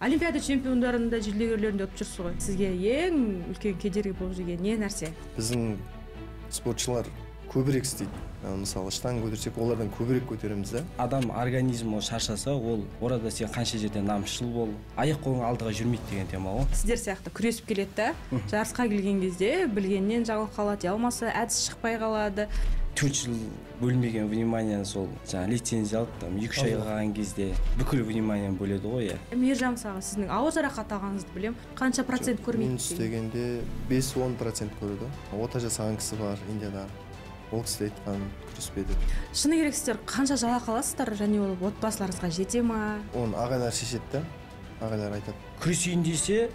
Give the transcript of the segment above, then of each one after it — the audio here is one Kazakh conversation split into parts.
Олимпиада чемпиондарында жүлдегерлеринде өтүп жүрсүз ғой. Сизге эң үлкен кедерги болуп жүрген не нерсе? Биздин спортчулар көбүрөөк истейт. Мисалы штанга көтөрсөк, олардан көбүрөөк көтөрөбүз да. Адам организмі шаршаса, ол орада сен қанша жерден намысшыл бол, аяқ қолың алдыға жүрмейді деген тема ғой. Сіздер сияқты күресіп келеді да, жарысқа келген кезде білгеннен жаңылып қалады, ялмаса әдіс шықпай қалады. 4 жыл бөлмеген внимание сол лицензия алып, 2-3 айға қалған кезде бүкіл внимание бөледі ғой. Мейіржан мысалға сіздің ауыр жарақат алғаныңызды білем, қанша процент көрмейді? Мен істегенде 5-10% көрді. Ота жасаған кісі бар Индияда. Ол кісі айтқан күреспеді. Шыны керек сіздер қанша жалақы аласыздар және ол отбасыларыңызға жете ма? Оны ағайлар шешеді да. Ағайлар айтады. Күресейін десе,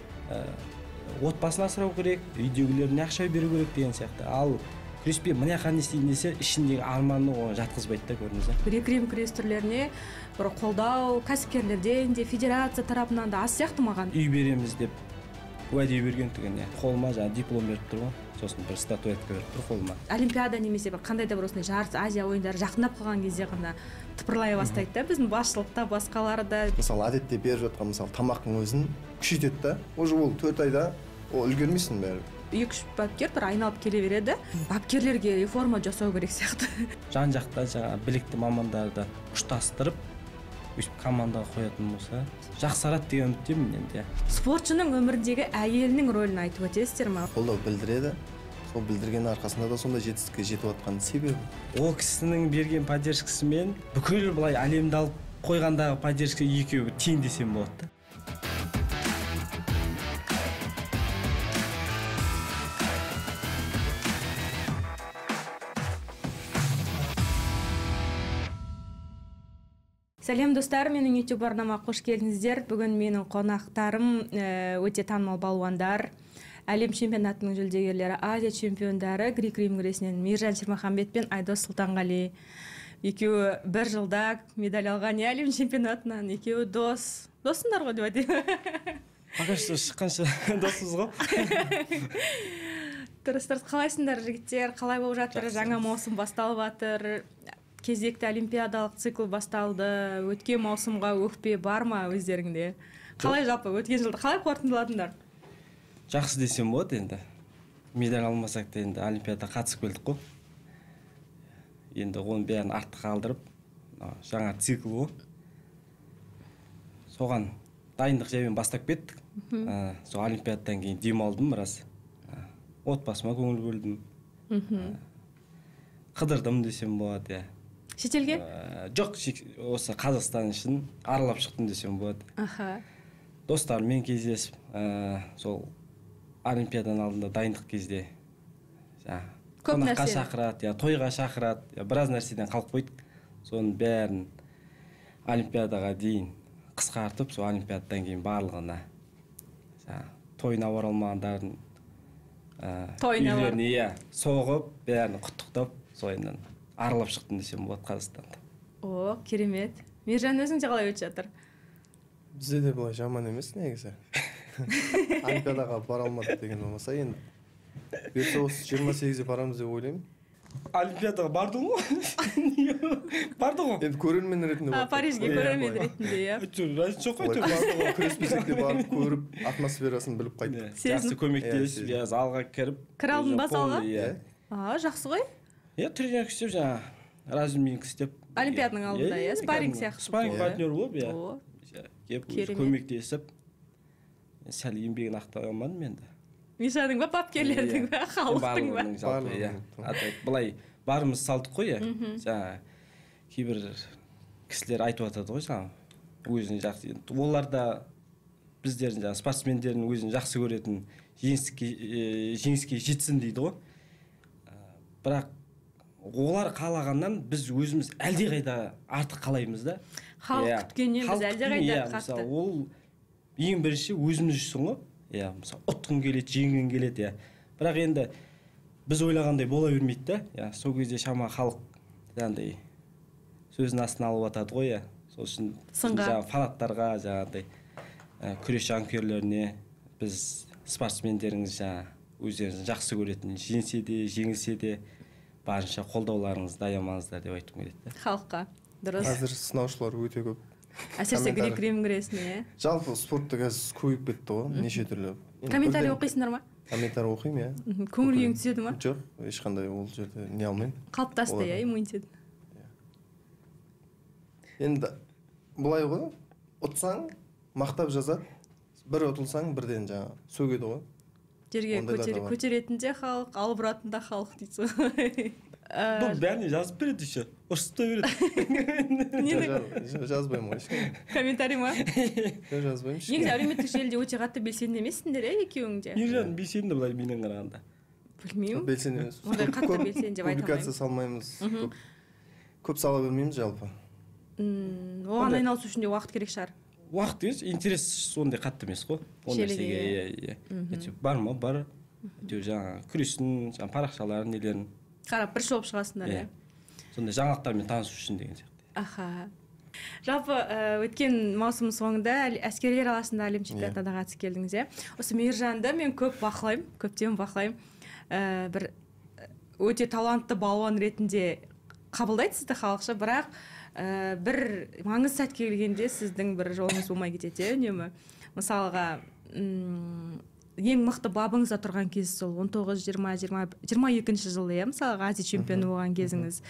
отбасын асырау керек, үйдегілеріне ақша беру керек деген сияқты. Ал күреспей мына жаққа не істейін десе, ішіндегі арманны оған жатқызбайды да, көрдіңіз бе? Грек-рим күрес түрлеріне бір қолдау кәсіпкерлерден де, федерация тарапынан да аз сияқты маған. Үй береміз деп уәде бергендігін, қолыма диплом беріп тұр ғой. Сосын бір статуэтка беріп тұр қолыма. Олимпиада немесе бір қандай да бір осындай жарыс, Азия ойындары жақындап қалған кезде ғана тыпырлай бастайды да, біздің басшылықта, басқалары да. Мысалы, әдетте беріп жатқан мысалы тамақтың өзін күшейтеді да. Уже ол 4 айда ол үлгермейсің бәрі. 2-3 бапкер бір айналып келе береді. Бапкерлерге реформа жасау керек сияқты. Жан-жақта білікті мамандарды ұштастырып, командаға қоятын болса, жақсарады деген үміттемін енді. Спортшының өміріндегі әйелінің рөлін айтып өтесіздер ме? Қолдау білдіреді. Сол білдірген арқасында да сондай жетістікке жетіп жатқан себебі. Ол кісінің берген поддержкасымен бүкіл былай әлемді алып қойғандағы поддержка екеуі тең десем болады да. Сәлем достар, менің YouTube арнама қош келдіңіздер. Бүгін менің қонақтарым өте танымал балуандар, әлем чемпионатының жүлдегерлері, Азия чемпиондары, грек-рим күресінен Мейіржан Сермаханбет пен Айдос Сұлтанғали. Екеуі бір жылда медаль алған әлем чемпионатынан, екеуі доссыңдар ғой деп айтайын. Пока что шыққанша досымыз ғой. Дұрыс, қалайсыңдар жігіттер? Қалай болып жатыр? Жаңа маусым басталып жатыр. Кезекті олимпиадалық цикл басталды. Өткен маусымға өкпе бар ма өздеріңде? Қалай жалпы өткен жылды қалай қорытындыладыңдар? Жақсы десем болады енді. Медаль алмасақ та енді олимпиада қатысып келдік қой. Енді оның бәрін артқа қалдырып, жаңа цикл ғой. Соған дайындық жаймен бастап кеттік. Сол олимпиададан кейін демалдым біраз. Отбасыма көңіл бөлдім. Қыдырдым десем болады. Шетелге? Жоқ, осы Қазақстан үшін аралап шықтым десем болады. Достарыммен кездесіп, сол олимпиаданың алдында дайындық кезде қонаққа шақырады, тойға шақырады, біраз нәрседен қалып қойдық. Соның бәрін олимпиадаға дейін қысқартып, сол олимпиададан кейін барлығына тойына оралмағандарын үйлеріне соғып, бәрін құттықтап, соңынан аралап шықтым десем болады Қазақстанда. О, керемет. Мейіржан өзің қалай өтіп жатыр? Бізде де былай жаман емес негізі. Олимпиадаға бара алмадық деген болмаса, енді бұйырса осы 28-де барамыз деп ойлаймын. Олимпиадаға бардың ғой? Барды ғой? Енді көрермен ретінде бардық. Парижге көрермен ретінде, иә. Жоқ қой, күреспесек те барып көріп, атмосферасын біліп қайттық. Жақсы көмектесіп, залға кіріп. Кір алдың ба залға? Жақсы ғой? Тренер істеп, разминка істеп. Олимпиаданың алдында, спарринг сияқты. Спарринг партнер болып, көмектесіп, сәл еңбегін ақтай алмадым енді. Мишаның ба, бапкерлердің ба, халықтың ба? Бұлай барымыз салдық қой, кейбір кісілер айтып атады ғой, өзін жақсы. Олар да біздердің спортсмендердің өзін жақсы көретін жеңіске жетсін дейді ғой. Бірақ олар қалағаннан біз өзіміз әлде қайда артық қалаймыз да. Халық күткеннен біз әлде қайда қатты. Ол ең бірінші өзіміз үшін ғой. Мысалы, ұтқың келеді, жеңгің келеді. Бірақ енді біз ойлағандай бола бермейді да. Сол кезде шама халық сөзін астына алып атады ғой. Сол үшін фанаттарға, күрес жанкүйерлеріне біз спортсмендеріңіз өздеріңізді жақсы көретін, жеңсе де, жеңілсе де барынша қолдауларыңызды аямаңыздар деп айтқым келеді. Халыққа, дұрыс. Қазір сынаушылар өте көп. әсіресе грек-рим күресіне. Жалпы спортта қазір көбейіп кетті ғой, неше түрлі. Комментарий оқисыңдар ма? Комментарий оқимын, иә. Көңіл күйің түседі ма? Жоқ, ешқандай ол жерде не алмаймын. Қалыптасты, иә, иммунитет. Енді былай ғой, ұтсаң, мақтап жазады, бір ұтылсаң, бірден жаңа сөгеді ғой. Жерге көтеретін де халық, алып ұратын да халық дейсіз ғой. Бұл бәріне жазып береді еще, ұрсыта береді. Жазбаймын ғой ешкім. Комментарий ма? Жазбаймын. Негізі әлеуметтік желіде өте қатты белсенді емессіңдер, екеуің де? Ержан белсенді былай менен қарағанда. Білмеймін. Белсенді емес. Ондай қатты белсенді деп айта публикация салмаймыз. Көп сала бермейміз жалпы. Оған айналысу үшін де уақыт керек шығар. Уақыт емес, интерес сондай қатты емес қой. Ол нәрсеге бар ма, бар. Жаңа күрестің, жаңа парақшаларын, нелерін қарап бір шолып шығасыңдар, иә. Сондай жаңалықтармен танысу үшін деген сияқты. Аха. Жалпы өткен маусым соңында әскерлер арасында әлем чемпионатына қатысып келдіңіз, иә. Осы Мейіржанды мен көптен бақылаймын. Бір өте талантты балуан ретінде қабылдайды сізді халықша, бірақ бір маңыз сәт келгенде сіздің бір жолыңыз болмай кетеді, үнемі. Мысалға, ең мықты бабыңызда тұрған кез сол 19-22 жылы, мысалға Азия чемпионы болған кезіңіз.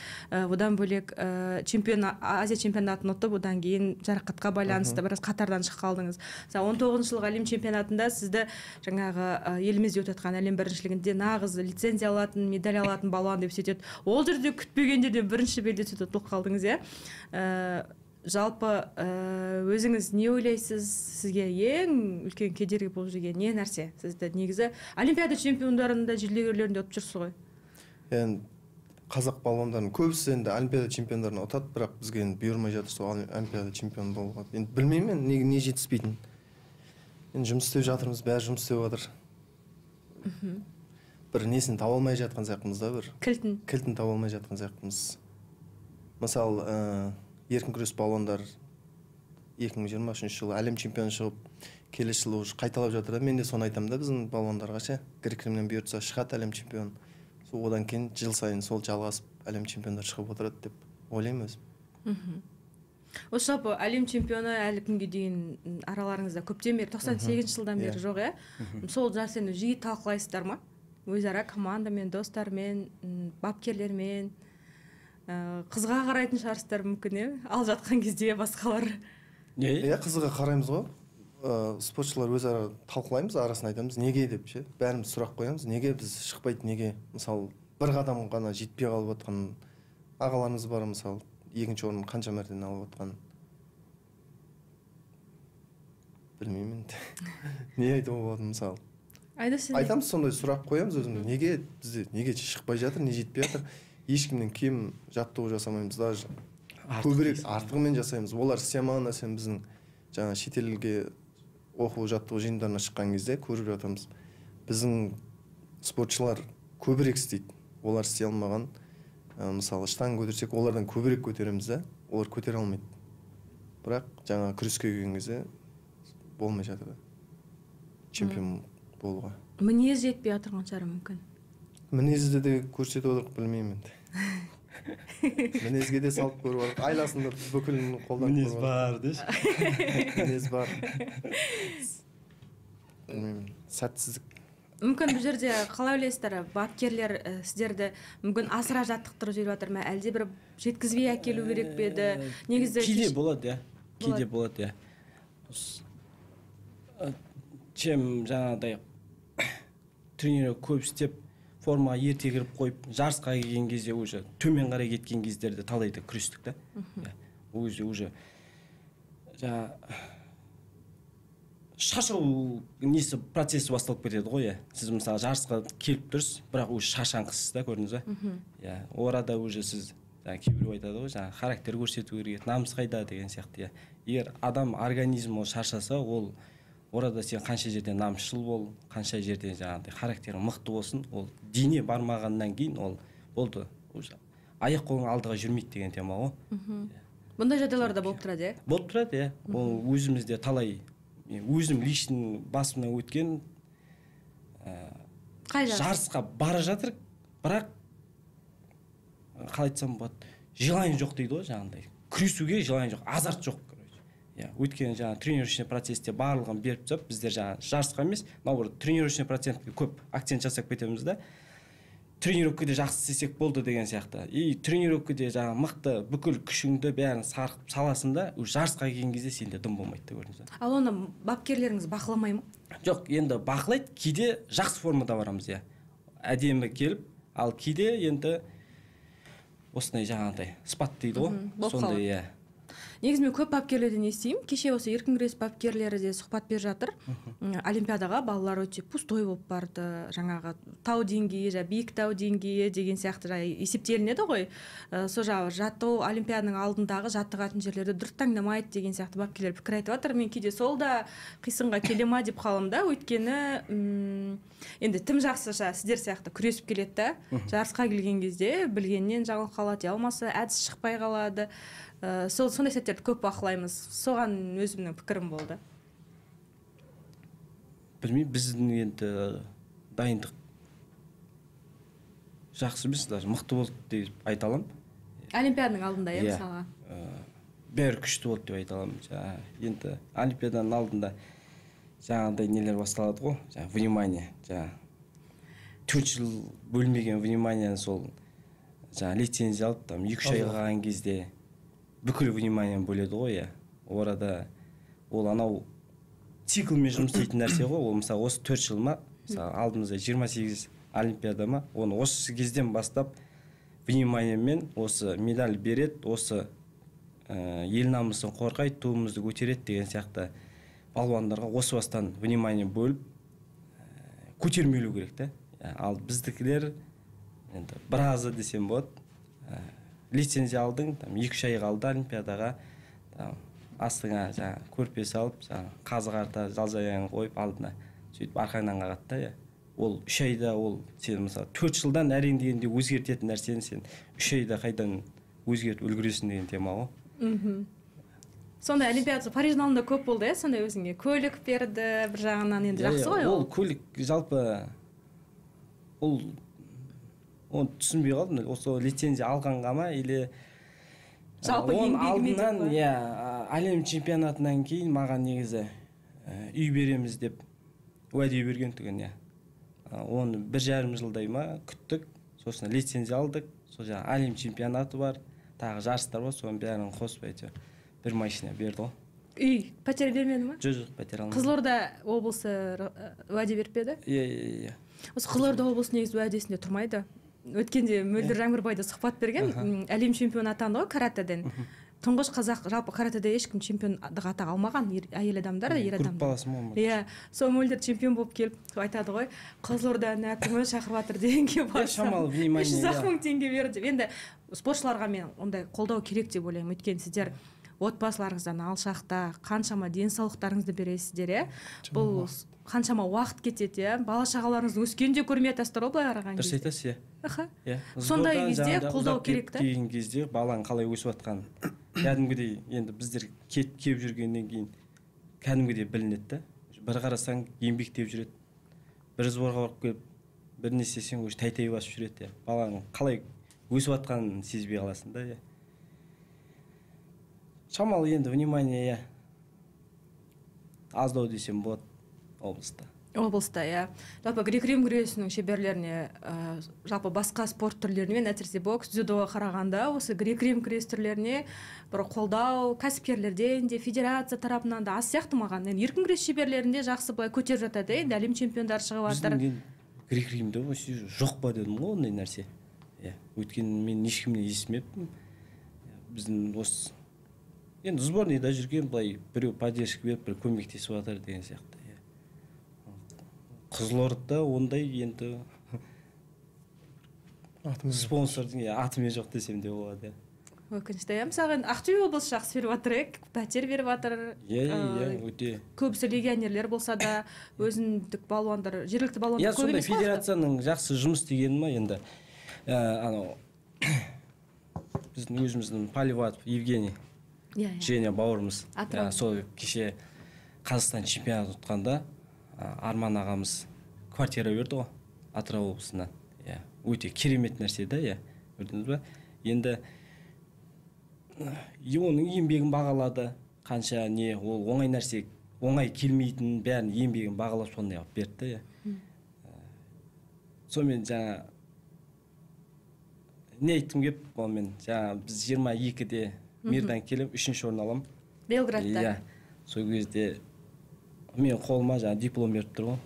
Одан бөлек Азия чемпионатын ұтып, одан кейін жарақатқа байланысты біраз қатардан шығып қалдыңыз. 19 жылғы әлем чемпионатында сізді жаңағы елімізде өтіп жатқан әлем біріншілігінде нағыз лицензия алатын, медаль алатын балуан деп сөйтеді. Ол жерде күтпегенде бірінші белдесуде ұтылып қалдыңыз, иә. Жалпы өзіңіз не ойлайсыз, сізге ең үлкен кедергі болып жүрген не нәрсе? Сізді негізі олимпиада чемпиондарында, жүлдегерлерінде ұтып жүрсіз ғой. Енді қазақ балуандарының көбісі енді олимпиада чемпиондарына ұтады, бірақ бізге енді бұйырмай жатыр сол олимпиада чемпионы болуға. Енді білмеймін мен не жетіспейтін. Енді жұмыс істеп жатырмыз, бәрі жұмыс істеп жатыр. Бір несін таба алмай жатқан сияқтымыз да, бір кілтін таба алмай жатқан сияқтымыз. Мысалы, еркін күрес балуандар 2023 жылы әлем чемпионы шығып, келесі жылы уже қайталап жатыр да. Мен де соны айтамын да, біздің балуандарға ше, грек-римнен бұйыртса шығады әлем чемпионы. Одан кейін жыл сайын сол жалғасып әлем чемпиондар шығып отырады деп ойлаймын өзім. Осы жалпы әлем чемпионы әлі күнге дейін араларыңызда көптен бері, 98 жылдан бері жоқ, иә? Сол жарысты жиі талқылайсыздар ма? Өзара командамен, достармен, бапкерлермен қызға қарайтын шығарсыздар мүмкін, иә? Ал жатқан кезде басқалар. Иә, қызға қараймыз ғой. Спортшылар өзара талқылаймыз, арасын айтамыз, неге деп ше. Бәріміз сұрақ қоямыз, неге біз шықпайды, неге? Мысалы, бір қадам ғана жетпей қалып отқан ағаларымыз бар, мысалы, екінші орын қанша мәртені алып отқан. Білмеймін. Не айтуға болады, мысалы. Айтамыз, сондай сұрақ қоямыз өзіміз, неге бізде, неге шықпай жатыр, не жетпей жатыр? Ешкімнен кем жаттығу жасамаймыз, даже көбірек артығымен жасаймыз. Олар істемаған нәрсені біздің жаңа шетелге оқу жаттығу жиындарына шыққан кезде көріп жатамыз. Біздің спортшылар көбірек істейді. Олар істей алмаған, мысалы штанг көтерсек, олардан көбірек көтереміз да, олар көтере алмайды. Бірақ жаңа күреске келген кезде болмай жатыр. Чемпион болуға. Мінез жетпей отырған шығар мүмкін. Мінезді де көрсетіп отырық, білмеймін енді. Мінезге де салып көріп отырық. Айласында бүкілін қолдан мінез бар деші. Мінез бар. Білмеймін, сәтсіздік. Мүмкін бұл жерде қалай ойлайсыздар, бапкерлер сіздерді мүмкін асыра жаттықтырып жүріп жатыр ма, әлде бір жеткізбей әкелу керек пе еді? Негізі кейде болады, иә. Кейде болады, иә. Чем жаңағыдай тренер көп істеп, формаға ерте кіріп қойып, жарысқа келген кезде уже төмен қарай кеткен кездерде талайды күрестік та. Уже жаңа шаршау несі процесі басталып кетеді ғой, сіз мысалы жарысқа келіп тұрсыз, бірақ уже шаршаңқысыз да, көрдіңіз ба? Орада уже сіз кейбіреу айтады ғой, жаңа характер көрсету керек, намыс қайда деген сияқты. Егер адам организмі шаршаса, ол орада сен қанша жерден намысшыл бол, қанша жерден жаңағыдай характерің мықты болсын, ол дене бармағаннан кейін ол болды. Аяқ қолың алдыға жүрмейді деген тема ғой. Бұндай жағдайларда болып тұрады, иә? Болып тұрады, иә. Ол өзімізде талай, өзім личный басымнан өткен жарысқа бара жатыр, бірақ қалай айтсам болады, желание жоқ дейді ғой, жаңағыдай. Күресуге желание жоқ, азарт жоқ. өйткені жаңағы тренировочный процессте барлығын беріп тастап біздер жаңағы жарысқа емес, наоборот тренировочный процентке көп акцент жасап кетеміз да, тренировкада жақсы істесек болды деген сияқты. И тренировкада жаңағы мықты бүкіл күшіңді бәрін сарқып саласың да, жарысқа келген кезде сенде дым болмайды да, көрдіңіз. Ал оны бапкерлеріңіз бақыламай ма? Жоқ, енді бақылайды, кейде жақсы формада барамыз, әдемі келіп, ал кейде енді осындай жаңағыдай спат дейді ғой, сондай. Негізі мен көп бапкерлерден естимін. Кеше осы еркін күрес бапкерлері де сұхбат беріп жатыр. Олимпиадаға балалар өте пустой болып барды. Жаңағы тау деңгейі, биік тау деңгейі деген сияқты есептелінеді ғой. Сол жағы жаттығу олимпиаданың алдындағы жаттығатын жерлерді дұрыс таңдамайды деген сияқты бапкерлер пікір айтып жатыр. Мен кейде сол да қисынға келе ма деп қаламын да, өйткені енді тым жақсы сіздер сияқты күресіп келеді да, жарысқа келген кезде білгеннен жаңылып қалады, алмаса әдіс шықпай қалады. Сондай сәттерді көп бақылаймыз. Соған өзімнің пікірім болды. Білмеймін, біздің енді дайындық жақсы емес, даже мықты болды деп айта аламын. Олимпиаданың алдында, мысалға. Бәрі күшті болды деп айта аламын. Енді олимпиаданың алдында жаңағыдай нелер басталады ғой, внимание, 4 жыл бөлмеген внимание, сол лицензия алып, 2-3 айға қалған кезде бүкіл внимание бөледі ғой, орада ол анау циклмен жұмыс істейтін нәрсе ғой. Ол мысалы осы 4 жыл ма, алдымызда 28 олимпиада ма, оны осы кезден бастап вниманиемен осы медаль береді, осы ел намысын қорғайды, туымызды көтереді деген сияқты балуандарға осы бастан внимание бөліп көтермелу керек та. Ал біздікілер енді біразы десем болады, лицензия алдың, 2-3 ай қалды олимпиадаға, астыңа көрпе салып, қазы қарта жалжаяғын қойып алдына сөйтіп арқаңнан қағады да. Ол 3 айда, ол сен мысалы 4 жылдан әрең дегенде өзгертетін нәрсені сен 3 айда қайдан өзгертіп үлгересің деген тема ғой. Сондай олимпиада Париждің алдында көп болды, сондай өзіңе көлік берді, бір жағынан енді жақсы ғой. Ол көлік жалпы оны түсінбей қалдым, осы лицензия алғанға ма, или жалпы еңбегіме деп па? Әлем чемпионатынан кейін маған негізі үй береміз деп уәде берген түген. Оны 1,5 жылдай ма күттік, сосын лицензия алдық, сол әлем чемпионаты бар, тағы жарыстар бар, соның бәрін қосып бір машина берді ғой. Үй, пәтер бермеді ма? Жоқ, пәтер алмады. Қызылорда облысы уәде беріп пе еді? Осы Қызылорда облысы негізі уәдесінде тұрмайды. Өткенде Мөлдір Жаңбырбайды сұхбат берген, әлем чемпионы атанды ғой каратэден. Тұңғыш қазақ жалпы каратэде ешкім чемпиондық атақ алмаған, әйел адамдар да, ер адамдар. Сол Мөлдір чемпион болып келіп айтады ғой, Қызылорданың әкімі шақырып жатыр дегенге барсам, 300 мың теңге берді деп. Енді спортшыларға мен ондай қолдау керек деп ойлаймын, өйткені сіздер отбасыларыңыздан алшақта қаншама денсаулықтарыңызды бересіздер, бұл қаншама уақыт кетеді, бала шағаларыңызды өскенде көрмей атасыздар ғой, былай қараған кезде. Дұрыс айтасыз, сондай кезде қолдау керек та. Деген кезде балаң қалай өсіп жатқан, кәдімгідей енді біздер келіп жүргеннен кейін кәдімгідей білінеді да. Бір қарасаң еңбектеп жүреді, бір сборға барып келіп, бір не істесең уже тәй-тәй басып жүреді. Балаң қалай өсіп жатқанын сезбей қаласың да. Шамалы енді внимание аздау десем болады облыста. Облыста, жалпы грек-рим күресінің шеберлеріне, жалпы басқа спорт түрлерінен, әсіресе бокс, дзюдоға қарағанда, осы грек-рим күрес түрлеріне бір қолдау кәсіпкерлерден де, федерация тарапынан да аз сияқты маған. Еркін күрес шеберлерінде жақсы былай көтеріп жатады, енді әлем чемпиондары шығып жатыр. Біздің грек-римде жоқ па дедім ғой ондай нәрсе. Өйткені мен ешкімнен естімеппін. Біздің осы енді сборныйда жүрген былай біреу поддержка беріп, бір көмектесіп жатыр деген сияқты. Қызылорда ондай енді спонсордың атымен жоқ десем де болады. Өкінішті. Мысалы, Ақтөбе облысы жақсы беріп жатыр, пәтер беріп жатыр. Өте. Көбісі легионерлер болса да, өзіндік балуандар, жергілікті балуандар көп емес. Сондай федерацияның жақсы жұмыс дегені ма енді. Біздің өзіміздің Поливатов Евгений Женя бауырымыз. Сол кеше Қазақстан чемпионат ұтқанда Арман ағамыз квартира берді ғой, Атырау облысынан. Өте керемет нәрсе да, көрдіңіз ба? Енді оның еңбегін бағалады, қанша не ол оңай нәрсе, оңай келмейтін бәрін еңбегін бағалап сондай алып берді да. Сонымен жаңа не айттым кеп, онымен жаңа біз 22-де мирдан келіп 3-ші орын алам. Белградта. Сол кезде мен қолыма жаңа диплом беріп тұр ғой.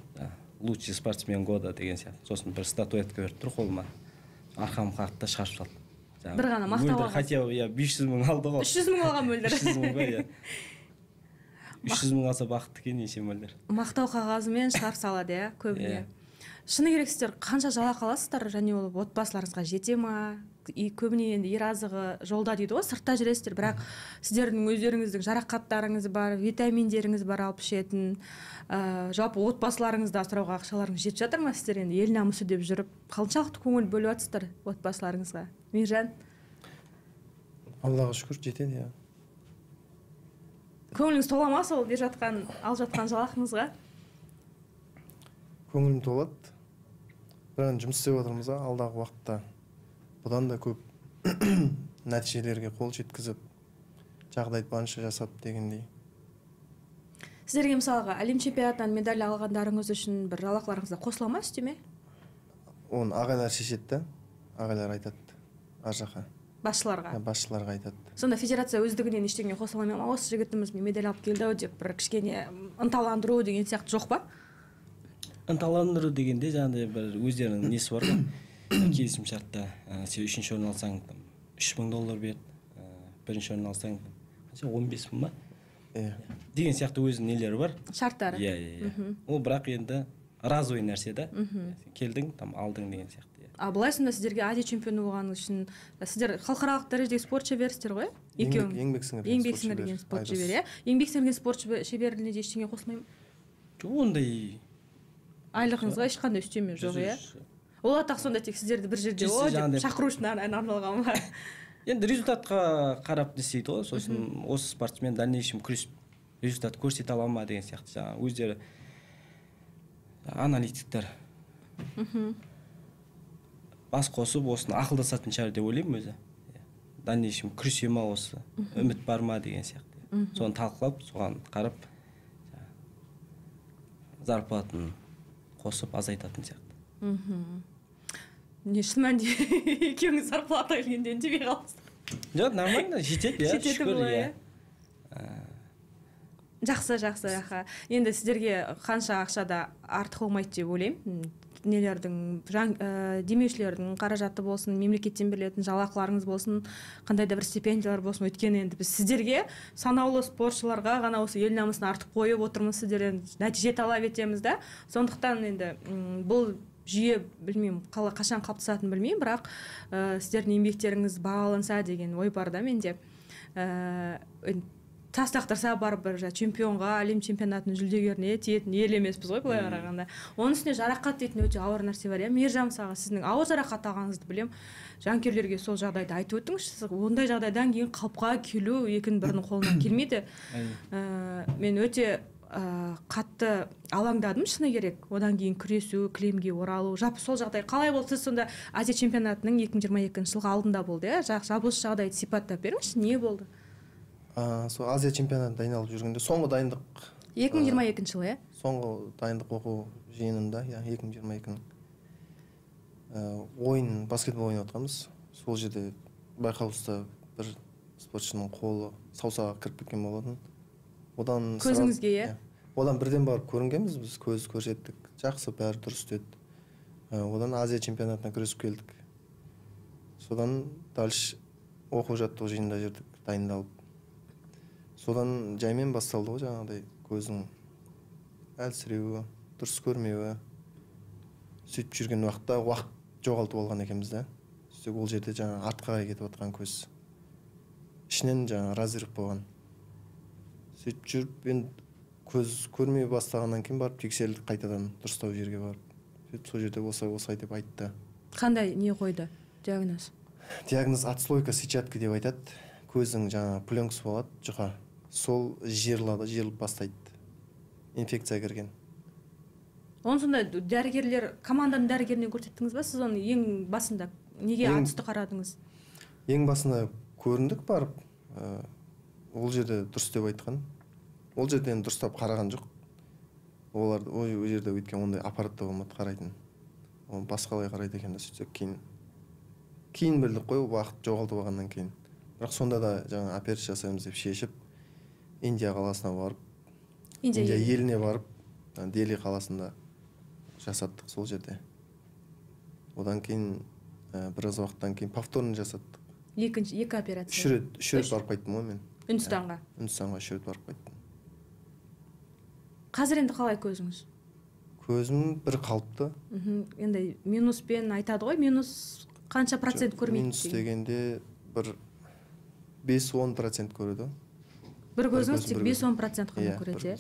Лучший спортсмен года деген сияқты. Сосын бір статуэтка беріп тұр қолыма. Арқам қақты шығарып салды. Бір ғана мақтау алған. Хотя 500 мың алды ғой. 300 мың алған мөлдір. 300 мың ба, 300 мың алса бақытты екен неше мөлдір. Мақтау қағазымен шығарып салады, көбіне. Шыны керек сіздер қанша жалақы аласыздар, және ол отбасыларыңызға жете ма? Көбіне енді ер азығы жолда дейді ғой, сыртта жүресіздер, бірақ сіздердің өздеріңіздің жарақаттарыңыз бар, витаминдеріңіз бар алып ішетін, жалпы отбасыларыңызда асырауға ақшаларыңыз жетіп жатыр ма? Сіздер енді ел намысы деп жүріп, қаншалықты көңіл бөліп жатсыздар отбасыларыңызға? Мейіржан? Аллаға шүкір, жетеді, Көңіліңіз тола ма сол алып жатқан жалақыңызға? Көңілім толады. Бірақ жұмыс істеп отырмыз, алдағы уақытта бұдан да көп нәтижелерге қол жеткізіп, жағдайды барынша жасап дегендей. Сіздерге мысалға әлем чемпионатынан медаль алғандарыңыз үшін бір жалақыларыңызда қосыла ма үстеме? Оны ағайлар шешеді, ағайлар айтады ар жаққа. Басшыларға? Басшыларға айтады. Сонда федерация өздігінен ештеңе қосыла ма? Осы жігітіміз медаль алып келді деп бір кішкене ынталандыру деген сияқты жоқ па? Ынталандыру дегенде жаңағыдай бір өздерінің несі бар ғой. Келісім шартта сен 3-ші орын алсаң $3000 берді, 1-ші орын алсаң 15 мың ба? Деген сияқты өзінің нелері бар. Шарттары. Ол бірақ енді разовый нәрсе да. Келдің, алдың деген сияқты. Былай сонда сіздерге Азия чемпионы болғаныңыз үшін сіздер халықаралық дәрежедегі спорт шеберсіздер ғой? Еңбек сіңірген спорт шебері. Еңбек сіңірген спорт шеберіне де ештеңе қосылмай ма? Жоқ, ондай айлығыңызға ешқандай үстеме жоқ, Ол атақ сонда тек сіздерді бір жерде деп шақыру үшін арналған ба? Енді результатқа қарап десейді ғой, сосын осы спортсмен дальнейшем күресіп результат көрсете ала ма деген сияқты. Жаңа өздері аналитиктер бас қосып осыны ақылдасатын шығар деп ойлаймын өзі. Дальнейшем күресе ма осы, үміт бар ма деген сияқты. Соны талқылап, соған қарап зарплатын қосып азайтатын сияқты. Не шын мәнінде екеуіңіз зарплата келгенде үндемей қалыпсыздар? Жоқ, нормально, жетеді, шүкір. Жақсы. Енді сіздерге қанша ақшада артық болмайды деп ойлаймын. Демеушілердің қаражаты болсын, мемлекеттен берілетін жалақыларыңыз болсын, қандай да бір стипендиялар болсын. Өйткені енді біз сіздерге санаулы спортшыларға ғана осы ел намысын артып қойып отырмыз, сіздер нәтиже талап етеміз да. Сондықтан енді бұл жүйе білмеймін, қашан қалыптасатынын білмеймін, бірақ сіздердің еңбектеріңіз бағаланса деген ой бар да менде. Тас лақтырса барып бір чемпионға, әлем чемпионатының жүлдегеріне тиетін ел емеспіз ғой былай қарағанда. Оның үстіне жарақат дейтін өте ауыр нәрсе бар. Мейіржан мысалға сіздің ауыр жарақат алғаныңызды білем. Жанкүйерлерге сол жағдайды айтып өтіңізші. Ондай жағдайдан кейін қалыпқа келу екінің бірінің қолынан келмейді. Мен өте қатты алаңдадым, шыны керек. Одан кейін күресу, кілемге оралу, сол жағдай қалай болды? Сіз сонда Азия чемпионатының 2022 жылғы алдында болды, жабылыш жағдайды сипаттап беріңізші, не болды? Сол Азия чемпионатына дайындалып жүргенде соңғы дайындық 2022 жылы, соңғы дайындық оқу жиынында, 2022-ның ойын, баскетбол ойнап жатқанбыз. Сол жерде байқаусызда бір спортшының қолы саусағы кіріп кеткен болатын. Одан көзіңізге, Одан бірден барып көрінгенбіз, біз көз көрсеттік. Жақсы, бәрі дұрыс деді. Одан Азия чемпионатына күресіп келдік. Содан дальше оқу жаттығу жиынында жүрдік, дайындалып. Содан жаймен басталды ғой, жаңағыдай көздің әлсіреуі, дұрыс көрмеуі. Сөйтіп жүрген уақытта уақыт жоғалтып алған екенбіз да. Сөйтіп ол жерде жаңа артқа қарай кетіп отқан көз. Ішінен жаңа разрыв болған. Сөйтіп жүріп, енді көз көрмей бастағаннан кейін барып тексерілдік, қайтадан дұрыстау жерге барып. Сөйтіп сол жерде осай деп айтты. Қандай не қойды диагноз? Диагноз отслойка сетчатки деп айтады. Көздің жаңа пленкасы болады, жұқа. Сол жиырылып бастайды. Инфекция кірген. Оны сонда дәрігерлер, команданың дәрігеріне көрсеттіңіз ба? Сіз оны ең басында неге атысты қарадыңыз? Ең басында көріндік барып, ол жерде дұрыс деп айтқан. Ол жерде енді дұрыстап қараған жоқ. Олар ол жерде өйткен ондай аппаратта болмады қарайтын. Оны басқалай қарайды екен да сөйтсек кейін білдік қой, уақыт жоғалтып алғаннан кейін. Бірақ сонда да жаңа операция жасаймыз деп шешіп, Индия қаласына барып, Индия еліне барып, Дели қаласында жасаттық сол жерде. Одан кейін біраз уақыттан кейін повторно жасаттық. Екі операция. Үш рет барып қайттым ғой мен. Үндістанға. Үндістанға 3 рет барып қайттым. Қазір енді қалай көзіңіз? Көзім бір қалыпты. Енді минуспен айтады ғой, минус қанша процент көрмейді? Минус дегенде бір 5-10% көреді. Бір көзіңіз тек 5-10% қана көреді.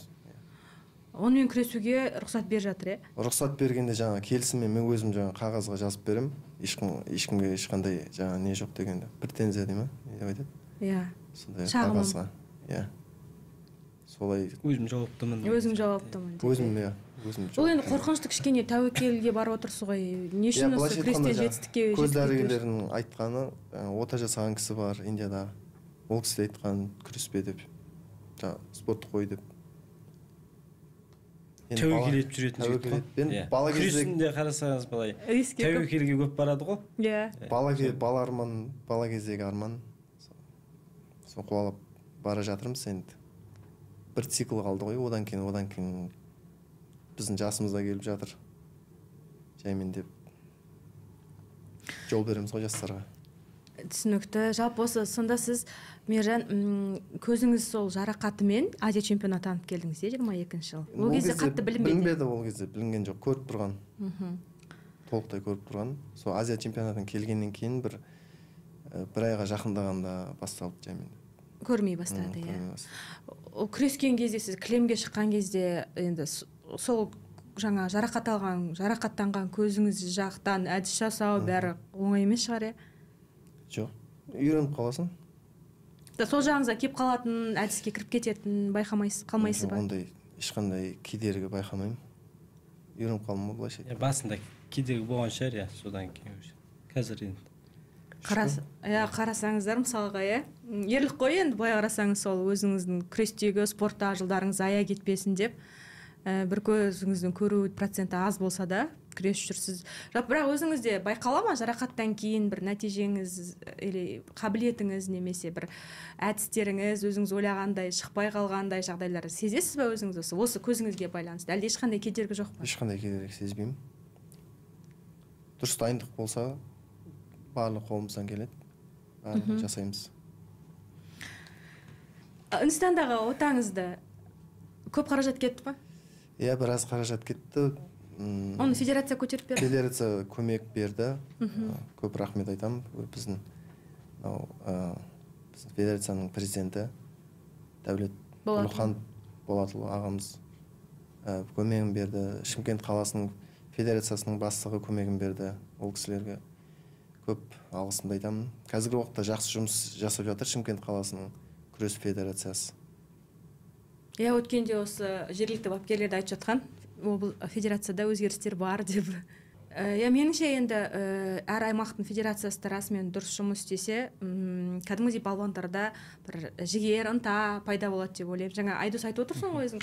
Онымен күресуге рұқсат беріп жатыр, Рұқсат бергенде жаңа келісіммен мен өзім жаңа қағазға жазып берем. Ешкімге ешқандай жаңа не жоқ дегенде. Претензия дей ма? Не деп айтады? Иә. Сондай қағазға. Иә. Солай өзім жауаптымын. Өзім жауаптымын. Өзім иә. Бұл енді қорқынышты кішкене тәуекелге барып отырсыз ғой. Не үшін осы күрестен жетістікке жетті? Көз дәрігерлерінің айтқаны, ота жасаған кісі бар Индияда. Ол кісі айтқан күреспе деп. Спортты қой деп. Тәуекел етіп жүретін жігіт қой. Бала кезде күресінде қарасаңыз былай тәуекелге көп барады ғой. Иә. Бала кездегі арман. Сол қуалап бара жатырмыз енді. Бір цикл қалды ғой, одан кейін біздің жасымызда келіп жатыр. Жаймен деп жол береміз ғой жастарға. Түсінікті. Жалпы осы сонда сіз Мейіржан көзіңіз сол жарақатымен Азия чемпионы атанып келдіңіз 22-ші жыл. Ол кезде қатты білінбеді, ол кезде білінген жоқ, көріп тұрған. Толықтай көріп тұрған. Сол Азия чемпионатынан келгеннен кейін бір айға жақындағанда басталды жаймен. Көрмей бастады, иә. Ол күрескен кезде сіз кілемге шыққан кезде енді сол жаңа жарақаттанған көзіңіз жақтан әдіс жасау бәрі оңай емес шығар, Жоқ, үйреніп қаласың. Сол жағыңызға кеп қалатын, әдіске кіріп кететін қалмайсыз ба? Ондай ешқандай кедергі байқамаймын. Үйреніп қалдым ғой былайша. Басында кедергі болған шығар, содан кейін қазір енді. Қарасаңыздар мысалға, ерлік қой енді былай қарасаңыз сол өзіңіздің күрестегі спортта жылдарыңыз ая кетпесін деп бір көзіңіздің көру проценті аз болса да күрес жүрсіз. Бірақ өзіңізде байқала ма жарақаттан кейін бір нәтижеңіз или қабілетіңіз немесе бір әдістеріңіз өзіңіз ойлағандай шықпай қалғандай жағдайлар сезесіз бе өзіңіз осы көзіңізге байланысты? Әлде ешқандай кедергі жоқ па? Ешқандай кедергі сезбеймін. Дұрыс дайындық болса барлық қолымыздан келеді. Барлығын жасаймыз. Үндістандағы отаңызды көп қаражат кетті ма? Иә, біраз қаражат кетті. Оны федерация көтеріп берді? Федерация көмек берді. Көп рахмет айтамын. Біздің федерацияның президенті Дәулет Нұрхан Болатұлы ағамыз көмегін берді. Шымкент қаласының федерациясының бастығы көмегін берді. Ол кісілерге көп алғысымды айтамын. Қазіргі уақытта жақсы жұмыс жасап жатыр Шымкент қаласының күрес федерациясы. Өткенде осы жергілікті бапкерлерді айтып жатқан, ол федерацияда өзгерістер бар деп. Меніңше енді әр аймақтың федерациясы расымен дұрыс жұмыс істесе, кәдімгідей балуандарда бір жігер, ынта пайда болады деп ойлаймын. Жаңа Айдос айтып отырсың ғой өзің,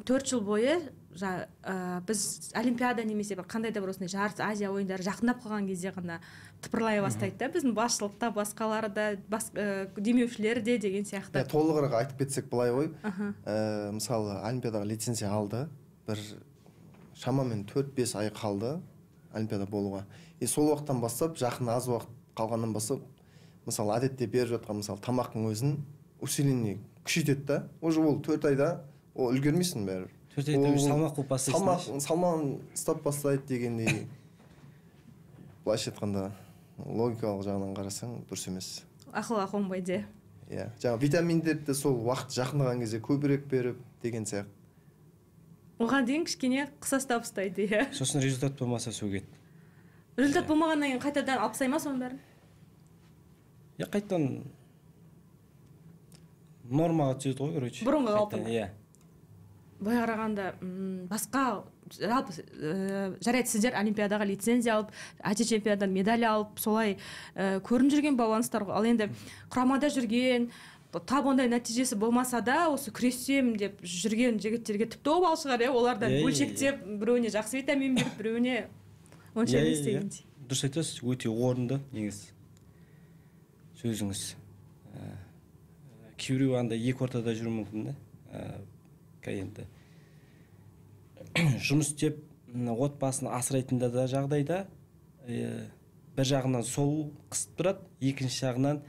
4 жыл бойы біз олимпиада немесе қандай да бір осындай жарыс Азия ойындары жақындап қалған кезде ғана тыпырлай бастайды да, біздің басшылықта басқалары да демеушілер де деген сияқты. Толығырақ айтып кетсек былай ғой, мысалы олимпиадаға лицензия алды, бір шамамен 4-5 ай қалды олимпиада болуға. Сол уақыттан бастап, жақын аз уақыт қалғаннан бастап, мысалы әдетте беріп жатқан мысалы тамақтың өзін усиление күшейтеді да, уже ол 4 айда ол үлгермейсің бәрі. 4 айда салмақ қойып бастайсың. Салмағын ұстап бастайды дегендей. Былайша айтқанда логикалық жағынан қарасаң дұрыс емес. Ақылға қонбайды. Иә, жаңа витаминдерді сол уақыт жақындаған кезде көбірек беріп деген сияқты. Оған дейін кішкене қысастап ұстайды, иә. Сосын результат болмаса сөгеді. Результат болмағаннан кейін қайтадан алып тастай ма соның бәрін? Қайтадан нормаға түседі ғой, короче. Бұрынғы қалпына. Иә. Былай қарағанда басқа жалпы жарайды сіздер олимпиадаға лицензия алып, Азия чемпионатынан медаль алып, солай көрініп жүрген балуандар ғой. Ал енді құрамада жүрген, тап ондай нәтижесі болмаса да осы күрессем деп жүрген жігіттерге тіпті обал шығар, олардан бөлшектеп біреуіне жақсы витамин беріп біреуіне онша емес дегендей. Дұрыс айтасыз, өте орынды негізі сөзіңіз. Кейбіреу андай екі ортада жүруі мүмкін да, енді жұмыс істеп отбасын асырайтында да жағдайда бір жағынан сол қысып тұрады, екінші жағынан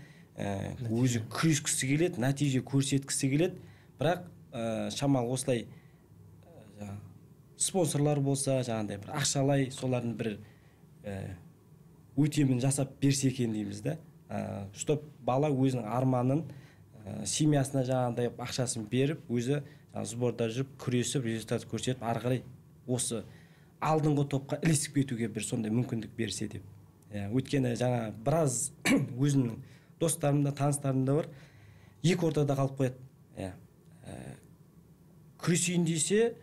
өзі күрескісі келеді, нәтиже көрсеткісі келеді, бірақ шамалы осылай спонсорлар болса, жаңағыдай бір ақшалай солардың бір өтемін жасап берсе екен дейміз да, чтоб бала өзінің арманын семьясына жаңағыдай ақшасын беріп, өзі сборда жүріп, күресіп, результат көрсетіп, ары қарай осы алдыңғы топқа ілесіп кетуге бір сондай мүмкіндік берсе деп. Өйткені жаңа біраз өзімнің достарым да, таныстарым да бар, екі ортада қалып қояды. Күресейін десе,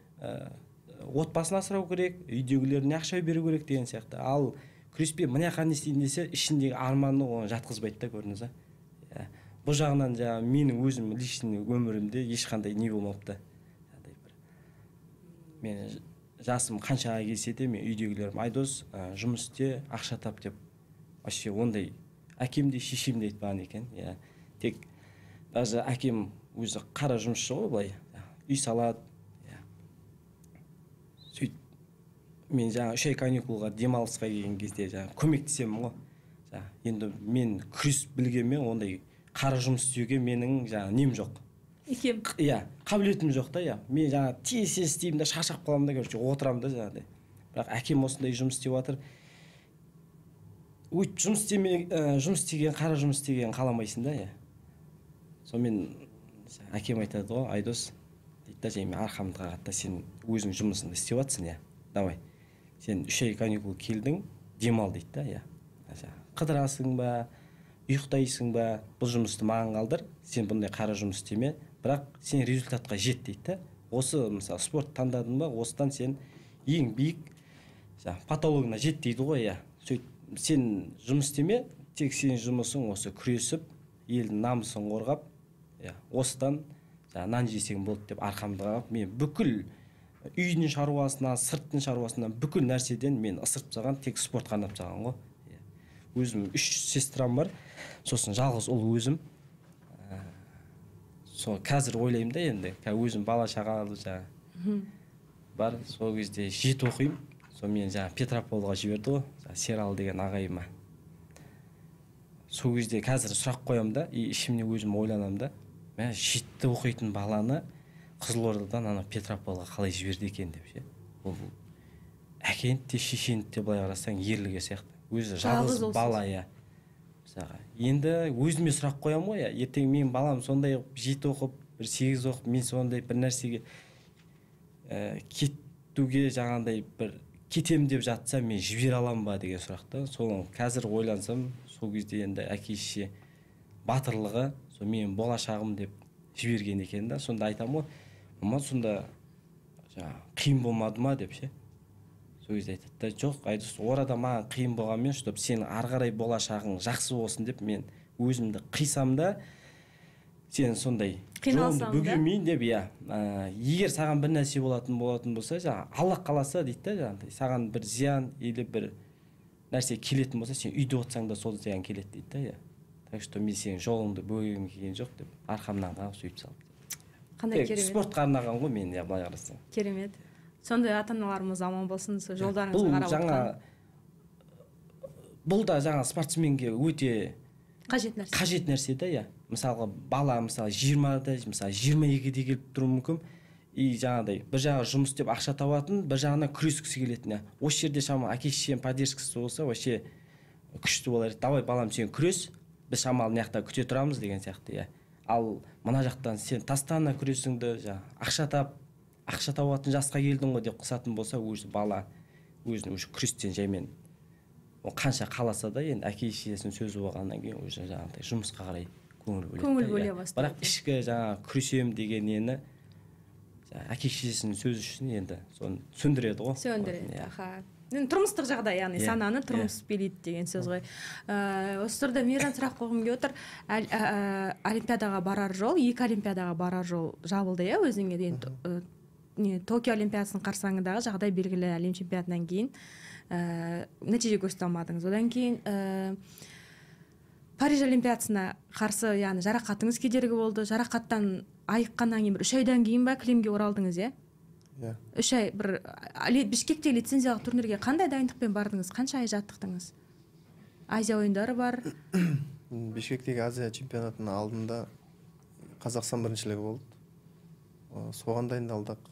отбасын асырау керек, үйдегілеріне ақша беру керек деген сияқты. Ал күреспей мына жаққа не істейін десе, ішіндегі арманны оны жатқызбайды да, көрдіңіз ба? Бұл жағынан жаңа менің өзім личный өмірімде ешқандай не болмапты. Мен жасым қаншаға келсе де, мен үйдегілерім айдос, жұмыс істе, ақша тап деп, вообще ондай әкем де шешем де айтпаған екен. Тек даже әкем өзі қара жұмысшы ғой, былай үй салады. Сөйт мен жаңа 3 ай каникулға демалысқа келген кезде жаңа көмектесемін ғой. Енді мен күрес білгенмен ондай қара жұмыс істеуге менің жаңа нем жоқ. Икем. Қабілетім жоқ та, мен жаңа тез істеймін да, шаршап қаламын да, отырамын да жаңағыдай. Бірақ әкем осындай жұмыс істеп жатыр. Жұмыс істеген, қара жұмыс істеген қаламайсың да, сонымен әкем айтады ғой, айдос, дейді да, мен арқамды қағады, сен өзің жұмысыңды істеп жатсың, давай, сен 3 ай каникул келдің, демал дейді да, қыдырасың ба, ұйықтайсың ба, бұл жұмысты маған қалдыр, сен бұндай қара жұмыс істеме, бірақ сен результатқа жет дейді да. Осы мысалы спорт таңдадың ба, осыдан сен ең биік патологына жет дейді ғой. Сен жұмыс істеме, тек сен жұмысың осы күресіп, елдің намысын қорғап, осыдан нан жесең болды деп арқамды қағып, мен бүкіл үйдің шаруасынан, сырттың шаруасынан, бүкіл нәрседен мен ысырып тастаған, тек спорт қанап тастаған ғой. Өзім 3 сестрам бар, сосын жалғыз ұл өзім. Сол қазір ойлаймын да, енді өзім бала шағалы бар, сол кезде 7 оқимын. Сол мен Петрополға жіберді ғой, Серал деген ағайыма. Сол кезде қазір сұрақ қоямын да, ішімне өзім ойланамын да, мен 7 оқитын баланы Қызылордадан Петрополға қалай жіберді екен деп ше. Бұл әкенді де шешенді де былай қарасаң ерлігі сияқты. Өзі жалғыз бала. Енді өзіме сұрақ қоямын ғой, ертең мен балам сондай 7 оқып, 8 оқып, мен сондай бір нәрсеге кетуге жаңағындай бір кетем деп жатса, мен жібере аламын ба деген сұрақты. Соны қазір ойлансам, сол кезде енді әке-шеше батырлығы, сол менің болашағым деп жіберген екен да. Сонда айтамын ғой, мама сонда қиын болмады ма деп ше. Сол кезде айтады да, жоқ, айдос, орада маған қиын болғанмен, чтоб сен ары қарай болашағың жақсы болсын деп мен өзімді қисам да, сен сондай жолымды бөгемейін деп, егер саған бір нәрсе болатын болса, Алла қаласа дейді да, саған бір зиян или бір нәрсе келетін болса, сен үйде отсаң да сол зиян келеді дейді да. Так что мен сенің жолыңды бөгегім келген жоқ деп арқамнан қағып сөйтіп салды. Қандай керемет. Спортқа арнаған ғой мен, былай қарасаң. Керемет. Сондай ата-аналарымыз аман болсын, жолдарыңызға қарап отқан. Бұл да жаңа спортсменге өте қажет нәрсе да. Мысалға бала 20-да, 22-де келіп тұруы мүмкін. Жаңағыдай бір жағы жұмыс істеп ақша табатын, бір жағынан күрескісі келетін. Осы жерде шамалы әке-шешенің поддержкасы болса, вообще күшті болар. Давай балам, сен күрес, біз шамалы мына жақта күте тұрамыз деген сияқты. Ал мына жақтан сен тастана күресіңді, ақша табатын жасқа келдің ғой деп қысатын болса, өзі бала өзінің күрестен жаймен қанша қаласа да, енді әке-шешесінің сөзі болғаннан кейін уже жаңағыдай жұмысқа қарай көңіл бөледі. Бөле бастайды. Бірақ ішкі күресем деген нені әке шешесінің сөзі үшін енді соны сөндіреді ғой. Сөндіреді, аха. Тұрмыстық жағдай, яғни сананы тұрмыс билейді деген сөз ғой. Осы тұрда Мейіржан сұрақ қойғым келіп отыр. Олимпиадаға барар жол, 2 олимпиадаға барар жол жабылды, өзіңе Токио олимпиадасының қарсаңындағы жағдай белгілі, әлем чемпионатынан кейін нәтиже көрсете алмадыңыз. Одан кейін Париж олимпиадасына қарсы, яғни жарақатыңыз кедергі болды. Жарақаттан айыққаннан кейін 3 айдан кейін ба кілемге оралдыңыз, 3 ай Бішкекте лицензиялық турнирге қандай дайындықпен бардыңыз? Қанша ай жаттықтыңыз? Азия ойындары бар. Бішкектегі Азия чемпионатының алдында Қазақстан біріншілігі болды. Соған дайындалдық.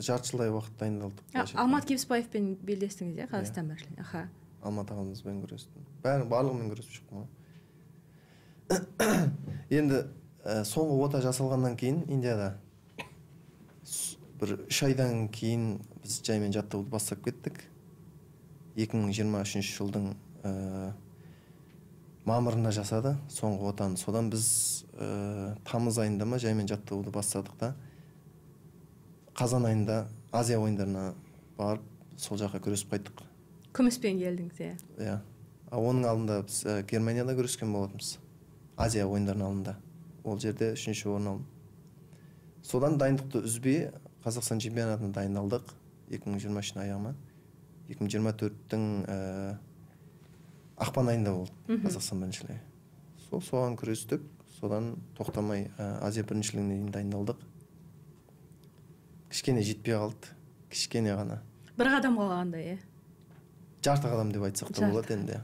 Жарты жылдай уақыт дайындалдық. Алмат Кебіспаевпен белдестіңіз, Қазақстан біріншілігі. Аха. Алмат ағамызбен күрестім. Барлығымен күресіп шықтым. Енді соңғы ота жасалғаннан кейін Индияда бір 3 айдан кейін біз жаймен жаттығуды бастап кеттік. 2023 жылдың мамырында жасады соңғы отаны. Содан біз тамыз айында ма жаймен жаттығуды бастадық та қазан айында Азия ойындарына барып сол жаққа күресіп қайттық. Күміспен келдіңіз, Оның алдында біз Германияда күрескен болатынбыз. Азия ойындарының алдында. Ол жерде 3-ші орын алдым. Содан дайындықты үзбей Қазақстан чемпионатына дайындалдық 2023 аяғына. 2024-тің ақпан айында болды Қазақстан біріншілігі. Соған күрестік, содан тоқтамай Азия біріншілігіне дайындалдық. Кішкене жетпей қалды, кішкене ғана. Бір қадам қалғандай, Жарты қадам деп айтсақ та болады енді.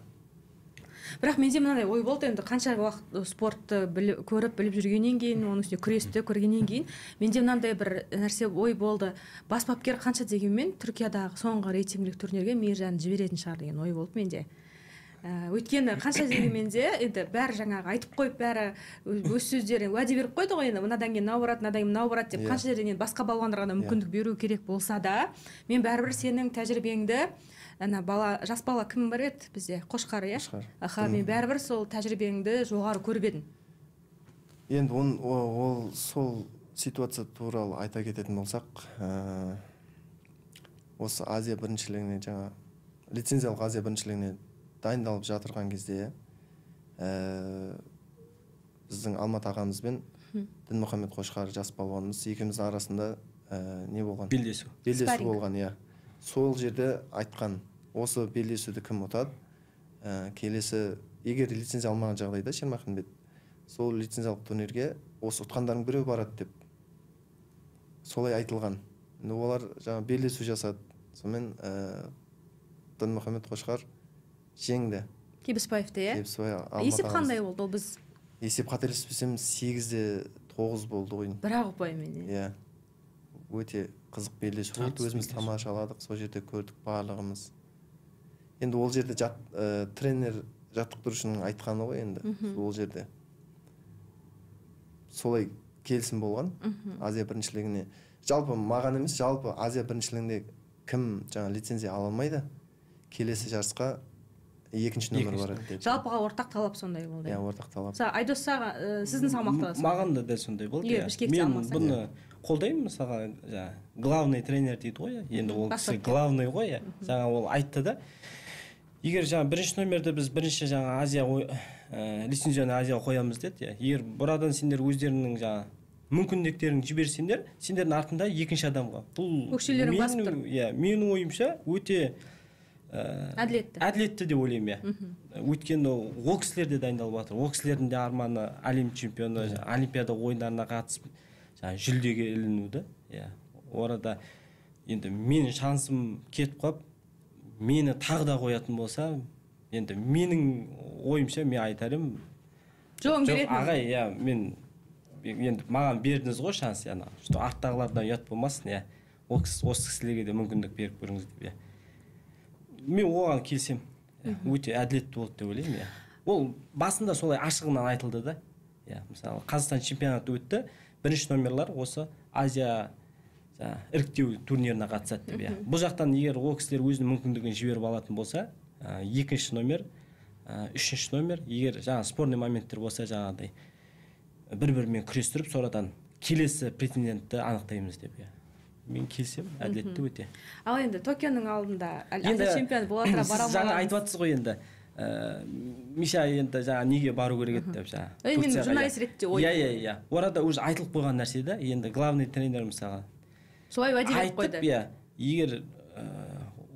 Бірақ менде мынандай ой болды, енді қанша уақыт спортты көріп біліп жүргеннен кейін, оның үстіне күресті көргеннен кейін, менде мынандай бір нәрсе ой болды. Бас бапкер қанша дегенмен Түркиядағы соңғы рейтингілік турнирге Мейіржанды жіберетін шығар деген ой болды менде. Өйткені қанша дегенмен де енді бәрі жаңағы айтып қойып, бәрі өз сөздерін уәде беріп қойды ғой, енді мынадан кейін мынау барады, мынадан кейін мынау барады деп қанша жерден басқа балуандарға мүмкіндік беру керек болса да, мен бәрібір сенің тәжірибеңді жас бала кім бар еді бізде? Қошқар, Аха, мен бәрібір сол тәжірибеңді жоғары көріп едім. Енді ол сол ситуация туралы айта кететін болсақ, осы Азия біріншілігіне, жаңа лицензиялық Азия біріншілігіне дайындалып жатырған кезде біздің Алмат ағамызбен Дінмұхамед Қошқар жас балуанымыз екеуміздің арасында не болған? Белдесу болған, Сол жерде айтқан, осы белдесуді кім ұтады, келесі, егер лицензия алмаған жағдайда Шермаханбет, сол лицензиялық турнирге осы ұтқандардың біреу барады деп солай айтылған. Олар жаңа белдесу жасады. Сонымен Дінмұхамед Қошқар жеңді. Кебіспаевты, Есеп қандай болды? Ол біз есеп қателеспесем 8-9 болды ойын. Бірақ ұпаймен. Өте қызық белдесу болды, өзіміз тамашаладық, сол жерде көрдік барлығымыз. Енді ол жерде тренер жаттықтырушының айтқаны ғой енді, ол жерде. Солай келісім болған Азия біріншілігіне. Жалпы маған емес, жалпы Азия біріншілігінде кім жаңа лицензия ала алмайды, келесі жарысқа 2-ші нөмір бар еді. Жалпыға ортақ талап сондай болды. Ортақ талап. Айдос саға сіздің салмақтағыз? Маған да дәл сондай болды. Мен бұны қолдаймын, мысалға, главный тренер дейді ғой, енді ол кісі главный ғой, жаңа ол айтты да. Егер жаңа 1-ші номерді біз бірінші жаңа Азия лицензияны Азияға қоямыз деді, егер бұрадан сендер өздерінің жаңа мүмкіндіктерін жіберсеңдер, сендердің артында 2-ші адамға. Бұл көкшелерін басып тұр. Менің ойымша өте әділетті деп ойлаймын. Өйткені ол кісілер де дайындалып жатыр. Ол кісілердің де арманы әлем чемпионы, олимпиада ойындарына қатысып жүлдеге ілінуді. Орада енді менің шансым кетіп қалып, мені тағы да қоятын болса, енді менің ойымша мен айтарым. Жоқ, ағай, мен енді маған бердіңіз ғой шанс, что арттағылардан ұят болмасын, осы кісілерге де мүмкіндік беріп көріңіз деп. Мен оған келсем, өте әділетті болды деп ойлаймын. Ол басында солай ашығынан айтылды да. Мысалы, Қазақстан чемпионаты өтті, 1-ші номерлар осы Азия іріктеу турниріне қатысады деп. Бұл жақтан егер ол кісілер өзінің мүмкіндігін жіберіп алатын болса, 2-ші номер, 3-ші номер, егер жаңа спорный моменттер болса, жаңағыдай бір-бірімен күрестіріп, сорадан келесі претендентті анықтаймыз деп. Мен келсем, әділетті өте. Ал енді Токионың алдында Азия чемпионы бола тұра бара алмаған. Жаңа айтып жатсыз ғой енді. Миша енді жаңа неге бару керек еді деп жаңа. Мен журналист ретінде ой. Иә. Орада уже айтылып қойған нәрсе да. Енді главный тренер мысалға. Солай уәделеп қойды. Айтып, егер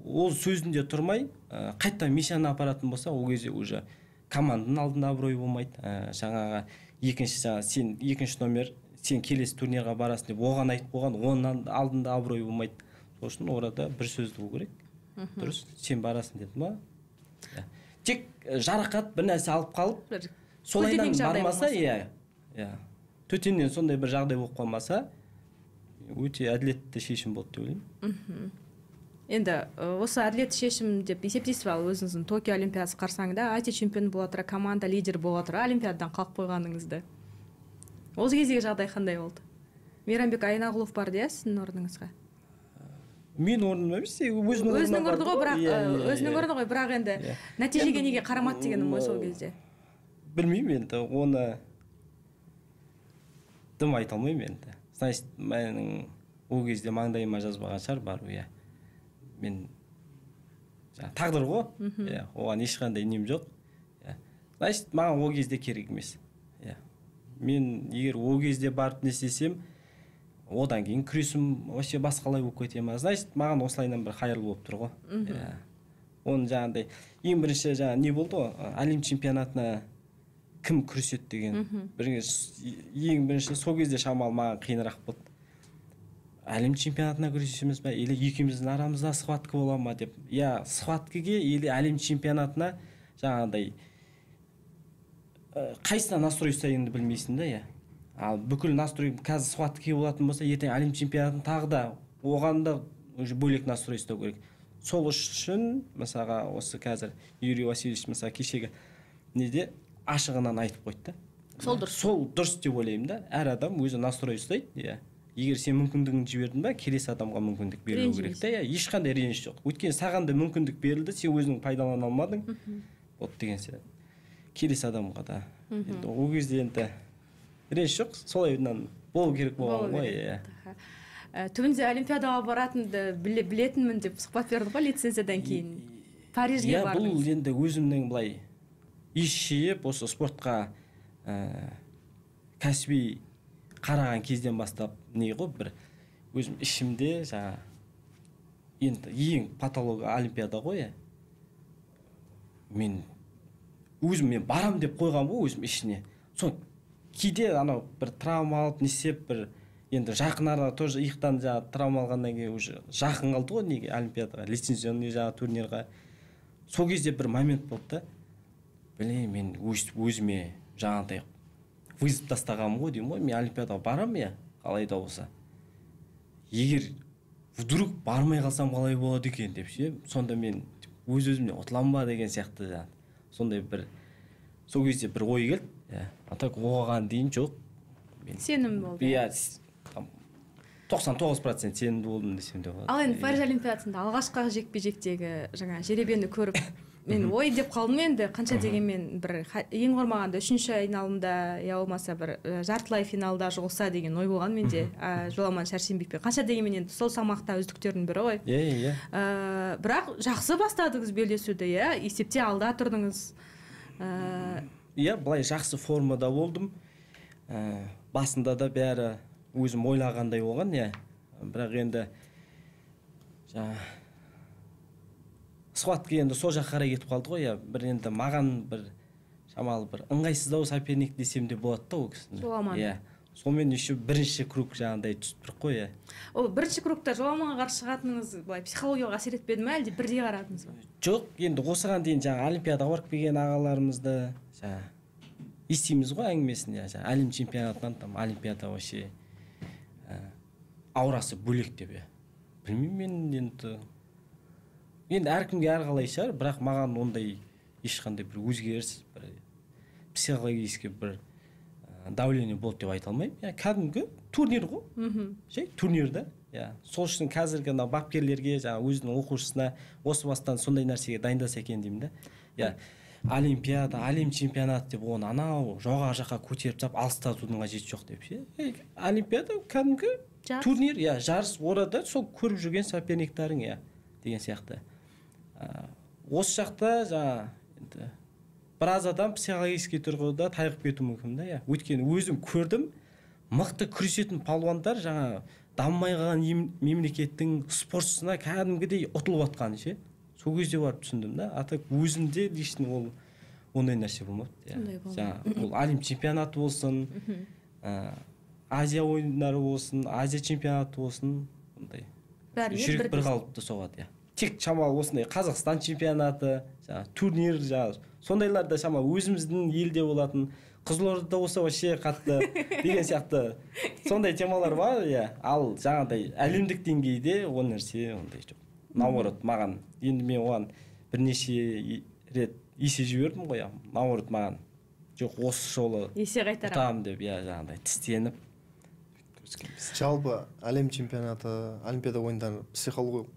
ол сөзінде тұрмай, қайта Мишаны апаратын болса, ол кезде уже команданың алдында абырой болмайды. Жаңаға сен екінші номер, сен келесі турнирға барасың деп оған айтып қойған, оның алдында абырой болмайды. Сол үшін орада бір сөзді болу керек. Дұрыс, сен барасың деді ма? Тек жарақат бір нәрсе алып қалып, солайдан бармаса, төтеннен сондай бір жағдай болып қалмаса, өте әділетті шешім болды деп ойлаймын. Енді осы әділетті шешім деп есептейсіз бе өзіңіздің Токио Олимпиадасы қарсаңында Азия чемпионы бола тұра, команда лидер бола тұра Олимпиададан қалып қойғаныңызды? Осы кездегі жағдай қандай болды? Мейрамбек Айнағұлов бар иә сіздің орныңызға? Мен орным емес, өзінің орны ғой, бірақ енді нәтижеге неге қарамады дегенім ғой сол кезде. Білмеймін енді, оны дым айта алмаймын енді. Значит, менің ол кезде маңдайыма жазбаған шығар бару, мен тағдыр ғой, оған ешқандай нем жоқ. Значит, маған ол кезде керек емес. Мен егер ол кезде барып не істесем, одан кейін күресім вообще басқалай болып кете ма. Значит, маған осылайынан бір хайырлы болып тұр ғой. Оның жаңағыдай ең бірінші не болды ғой, әлем чемпионатына кім күреседі деген. Ең бірінші сол кезде шамалы маған қиынырақ болды. Әлем чемпионатына күресеміз бе, или екеуміздің арамызда схватка бола ма деп. Схваткаге или әлем чемпионатына жаңағыдай қайсына настрой ұстайыңды білмейсің да, Ал бүкіл настрой қазір схватка болатын болса, ертең әлем чемпионатын тағы да оған да уже бөлек настрой ұстау керек. Сол үшін, мысалға, осы қазір Юрий Васильевич мысалға кешегі неде ашығынан айтып қойды. Сол дұрыс деп ойлаймын да. Әр адам өзі настрой ұстайды, Егер сен мүмкіндігін жібердің бе, келесі адамға мүмкіндік берілу керек та, ешқандай реніш жоқ. Өйткені саған да мүмкіндік берілді, сен өзің пайдалана алмадың. Вот деген сияқты. Келесі адамға да. Ол кезде енді реніш жоқ, солайынан болу керек болған ғой. Түбінде Олимпиадаға баратынды білетінмін деп сұхбат берді ғой лицензиядан кейін. Парижге бардыңыз. Бұл енді өзімнің былай еш осы спортқа кәсіби қараған кезден бастап не ғой, бір өзім ішімде енді ең патология Олимпиада ғой. Мен барам деп қойған ғой өзім ішіне. Сон кейде анау бір травма алып несеп бір енді жақын арада тоже иықтан травма алғаннан кейін уже жақын қалды ғой неге Олимпиадаға, лицензионный турнирға. Сол кезде бір момент болды да. Мен өзіме жаңағыдай вызып тастағанмын ғой деймін ғой, мен Олимпиадаға барам қалай да болса. Егер вдруг бармай қалсам қалай болады екен деп ше, сонда мен өз-өзімнен ұтылам ба деген сияқты сондай бір сол кезде бір ой келді. Так оған дейін жоқ. Сенім болды. 99% сенімді болдым десем де болады. Ал енді Париж Олимпиадасында алғашқы жекпе-жектегі жаңа жеребені көріп, мен ой деп қалдым енді, қанша дегенмен бір ең құрмағанда 3-ші айналымда, болмаса бір жартылай финалда жолса деген ой болған менде. Жоламан Шәрсенбекпен. Қанша дегенмен енді сол салмақта үздіктердің бірі ғой. Бірақ жақсы бастадыңыз белдесуді, есепте алда тұрдыңыз. Былай жақсы формада болдым. Басында да бәрі өзім ойлағандай болған, бірақ енді схватка енді сол жаққа қарай кетіп қалды ғой, бір енді маған бір шамалы бір ыңғайсыздау соперник десем де болады да ол кісіні. Жоламан. Сонымен еще бірінші круг жаңағыдай түсіп тұр ғой. Ол бірінші кругта Жоламанға қарсы шығатыныңыз былай психологияға әсер етпеді ме, әлде бірдей қарадыңыз ба? Жоқ, енді осыған дейін Олимпиадаға барып келген ағаларымызды естиміз ғой әңгімесін, әлем чемпионатынан Олимпиада вообще аурасы бөлек деп. Білмеймін мен енді әркімге әрқалай шығар, бірақ маған ондай ешқандай бір өзгеріс, бір психологический бір давление болды деп айта алмаймын. Кәдімгі турнир ғой. Турнир да. Сол үшін қазіргі бапкерлерге, өзінің оқушысына осы бастан сондай нәрсеге дайындаса екен деймін да. олимпиада, әлем чемпионаты деп оны анау жоғары жаққа көтеріп тастап алыстатудың қажеті жоқ деп ше. Олимпиада кәдімгі турнир, жарыс, орада сол көріп жүрген соперниктерің деген сияқты. Осы жақта жаңа біраз адам психологический тұрғыда тайғып кетуі мүмкін да, өйткені өзім көрдім, мықты күресетін палуандар жаңа дамымай қалған мемлекеттің спортшысына кәдімгідей ұтылып жатқаны ше. Сол кезде барып түсіндім да, атак өзімде лично ол ондай нәрсе болмады. Жаңа ол әлем чемпионаты болсын, Азия ойындары болсын, Азия чемпионаты болсын, ондай жүрек бір қалыпты соғады. Тек шамалы осындай Қазақстан чемпионаты, турнир, сондайларда шамалы өзіміздің елде болатын, Қызылордада болса вообще қатты деген сияқты сондай темалар бар, ал жаңағыдай әлемдік деңгейде ол нәрсе ондай жоқ. Наоборот, маған енді мен оған бірнеше рет есе жібердім ғой, наоборот маған жоқ, осы жолы есе қайтарамын деп, жаңағыдай тістеніп. Жалпы әлем чемпионаты, олимпиада ойындары психологиялық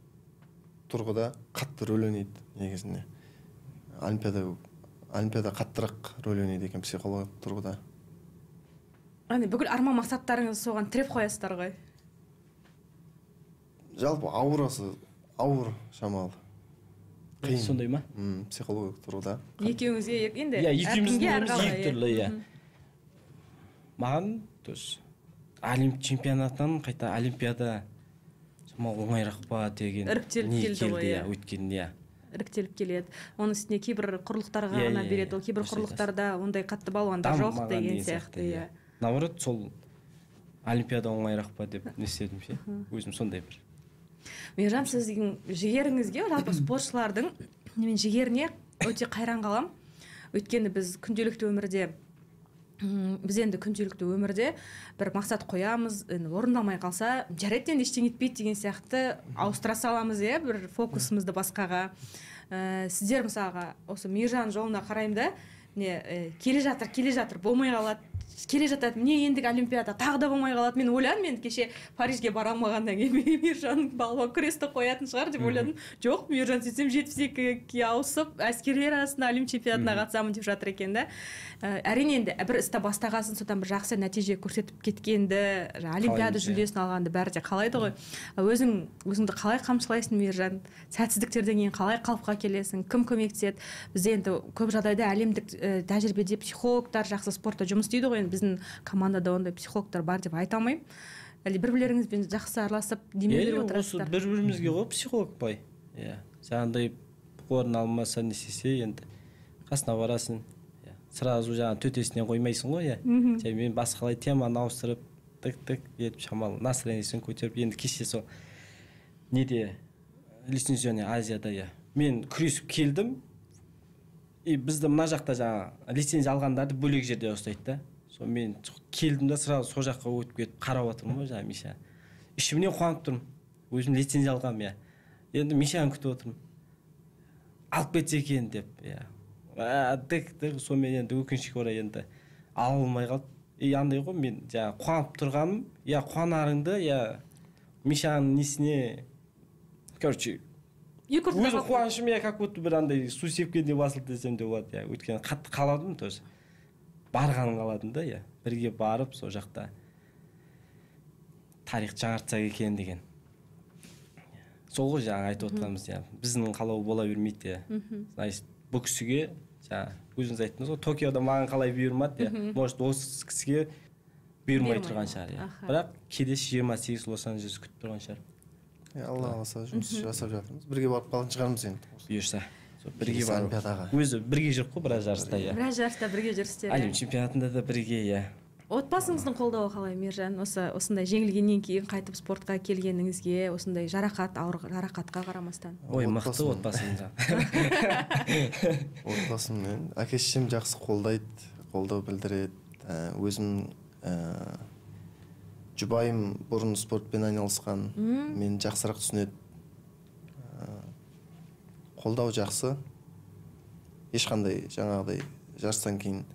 тұрғыда қатты рөл ойнайды негізінде. Олимпиада қаттырақ рөл ойнайды екен психологиялық тұрғыда. Бүкіл арман мақсаттарыңыз соған тіреп қоясыздар ғой. Жалпы ауыр шамалы. Қиын. Сондай ма? Психологиялық тұрғыда. Екеуіңізге енді екеуміздің екі түрлі. Маған әлем чемпионатынан қайта олимпиада оңайырақ па деген іріктеліп келді ғой. Өйткені іріктеліп келеді. Оның үстіне кейбір құрлықтарға ғана береді. Ол кейбір құрлықтарда ондай қатты балуандар жоқ деген сияқты. Наоборот, сол олимпиада оңайырақ па деп не істедім ше. Өзім сондай бір. Мейіржан, сіздің жігеріңізге, жалпы спортшылардың жігеріне өте қайран қалам. Өйткені біз күнделікті өмірде бір мақсат қоямыз, орындалмай қалса, жарайды енді ештеңе етпейді деген сияқты ауыстыра саламыз, бір фокусымызды басқаға. Сіздер мысалға осы Мейіржан жолына қараймын да, келе жатыр, болмай қалады. Келе жатады, міне ендігі олимпиада тағы да болмай қалады. Мен ойладым, мен кеше Парижге бара алмағаннан кейін Мейіржан балуан күресті қоятын шығар деп ойладым. Жоқ, Мейіржан сөйтсем 72-ге ауысып, әскерлер арасында әлем чемпионатына қатысамын деп жатыр екен да. Әрине енді бір істі бастағасын, содан бір жақсы нәтиже көрсетіп кеткенді, олимпиада жүлдесін алғанды бәрі де қалайды ғой. Өзіңді қалай қамшылайсың, Мейіржан? Сәтсіздіктерден кейін қалай қалыпқа келесің? Кім көмектеседі? Бізде енді көп жағдайда әлемдік тәжірибеде психологтар жақсы спортта жұмыс істейді ғой. Біздің командада ондай психологтар бар деп айта алмаймын. Әлде бір-бірлеріңізбен жақсы араласып демеу беріп отырасыздар? Осы бір-бірімізге ғой психолог бай. Жаңағыдай орын алмаса не істесе, енді қасына барасың. Сразу жаңа төтесінен қоймайсың ғой, мен басқалай теманы ауыстырып, тік-тік етіп шамалы настроениесін көтеріп, енді кеше сол неде лицензионный Азияда мен күресіп келдім. Бізді мына жақта жаңа лицензия алғандарды бөлек жерде ұстайды да. Сол мен келдім да сразу сол жаққа өтіп кетіп қарап отырмын ғой жаңа Миша. Ішімнен қуанып тұрмын. Өзім лицензия алғам, енді Мишаны күтіп отырмын. Алып кетсе екен деп, дік, сонымен енді өкінішке орай енді ала алмай қалды. Андай ғой, мен жаңа қуанып тұрғаным, қуанарыңды, Мишаның несіне, короче, өзім қуанышым, как будто бір андай су сепкенде басылды десем де болады, өйткені қатты қаладым тоже. Барғанын қаладым да, бірге барып, сол жақта тарих жаңартсақ екен деген. Сол ғой жаңа айтып отырғанымыз, біздің қалау бола бермейді. Бұл кісіге, өзіңіз айттыңыз ғой, Токиода маған қалай бұйырмады, может, осы кісіге бұйырмай тұрған шығар. Бірақ келесі 28 Лос-Анджелес күтіп тұрған шығар. Алла қаласа жұмыс жасап жатырмыз. Бірге барып қалған шығармыз енді. Бұйырса. Бірге барып. Өзі бірге жүріп қой, біраз жарыста. Біраз жарыста бірге жүрістер. Әлем чемпионатында да бірге, Отбасыңыздың қолдауы қалай, Мейіржан? Осындай жеңілгеннен кейін қайтып спортқа келгеніңізге, осындай жарақатқа қарамастан. Ой, мықты отбасым. Отбасым мен әке-шешем жақсы қолдайды, қолдау білдіреді. Өзім жұбайым бұрын спортпен айналысқан, мен жақсырақ түсінеді. Қолдау жақсы. Ешқандай жаңағыдай жарыстан кейін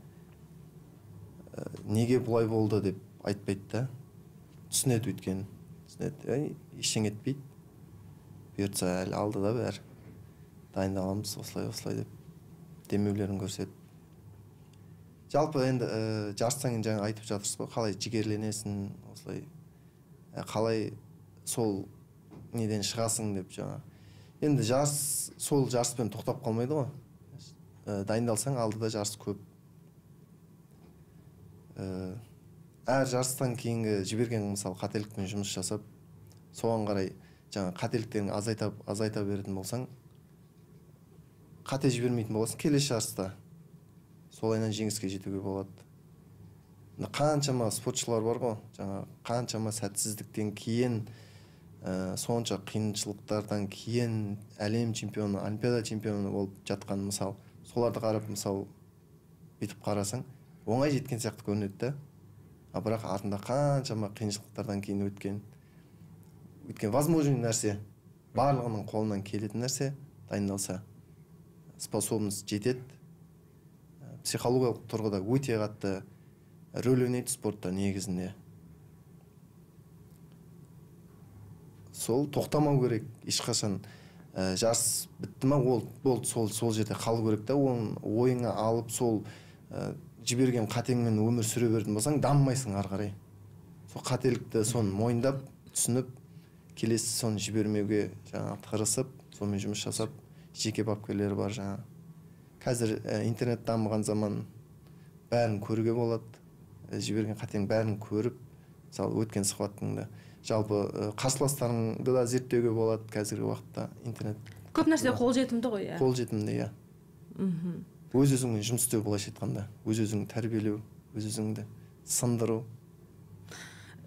неге бұлай болды деп айтпайды да. Түсінеді өйткені. Түсінеді. Ештеңе етпейді. Бұйыртса әлі алдыда бәрі. Дайындаламыз осылай деп. демеулерін көрсетіп. Жалпы енді жарыстан кейін жаңа айтып жатырсыз ғой, қалай жігерленесің, осылай қалай сол неден шығасың деп жаңа. Енді сол жарыспен тоқтап қалмайды ғой. Дайындалсаң алдыда жарыс көп. Әр жарыстан кейінгі жіберген мысалы қателікпен жұмыс жасап, соған қарай жаңа қателіктерін азайта беретін болсаң, қате жібермейтін боласың, келесі жарыста солайынан жеңіске жетуге болады. Қаншама спортшылар бар ғой, жаңа қаншама сәтсіздіктен кейін, сонша қиыншылықтардан кейін әлем чемпионы, олимпиада чемпионы болып жатқан мысал, соларды қарап мысал бүйтіп қарасаң, оңай жеткен сияқты көрінеді да. Бірақ артында қаншама қиыншылықтардан кейін өткен возможный нәрсе, барлығының қолынан келетін нәрсе, дайындалса способность жетеді. Психологиялық тұрғыда өте қатты рөл ойнайды спортта негізінде. Сол тоқтамау керек, ешқашан жарыс бітті ма, ол болды, сол жерде қалу керек та. Оның ойыңа алып, сол жіберген қатеңмен өмір сүре беретін болсаң, дамымайсың ары қарай. Сол қателікті соны мойындап, түсініп, келесі соны жібермеуге жаңа тырысып, сонымен жұмыс жасап, жеке бапкерлері бар жаңа. Қазір интернет дамыған заман бәрін көруге болады. Жіберген қатең бәрін көріп, мысалы өткен сұхбатыңда жалпы қарсыластарыңды да зерттеуге болады қазіргі уақытта интернет. Көп нәрсе қолжетімді ғой, иә. Қолжетімді, иә. Өз-өзіңмен жұмыс істеу, былайша айтқанда, өз-өзіңді тәрбиелеу, өз-өзіңді сындыру.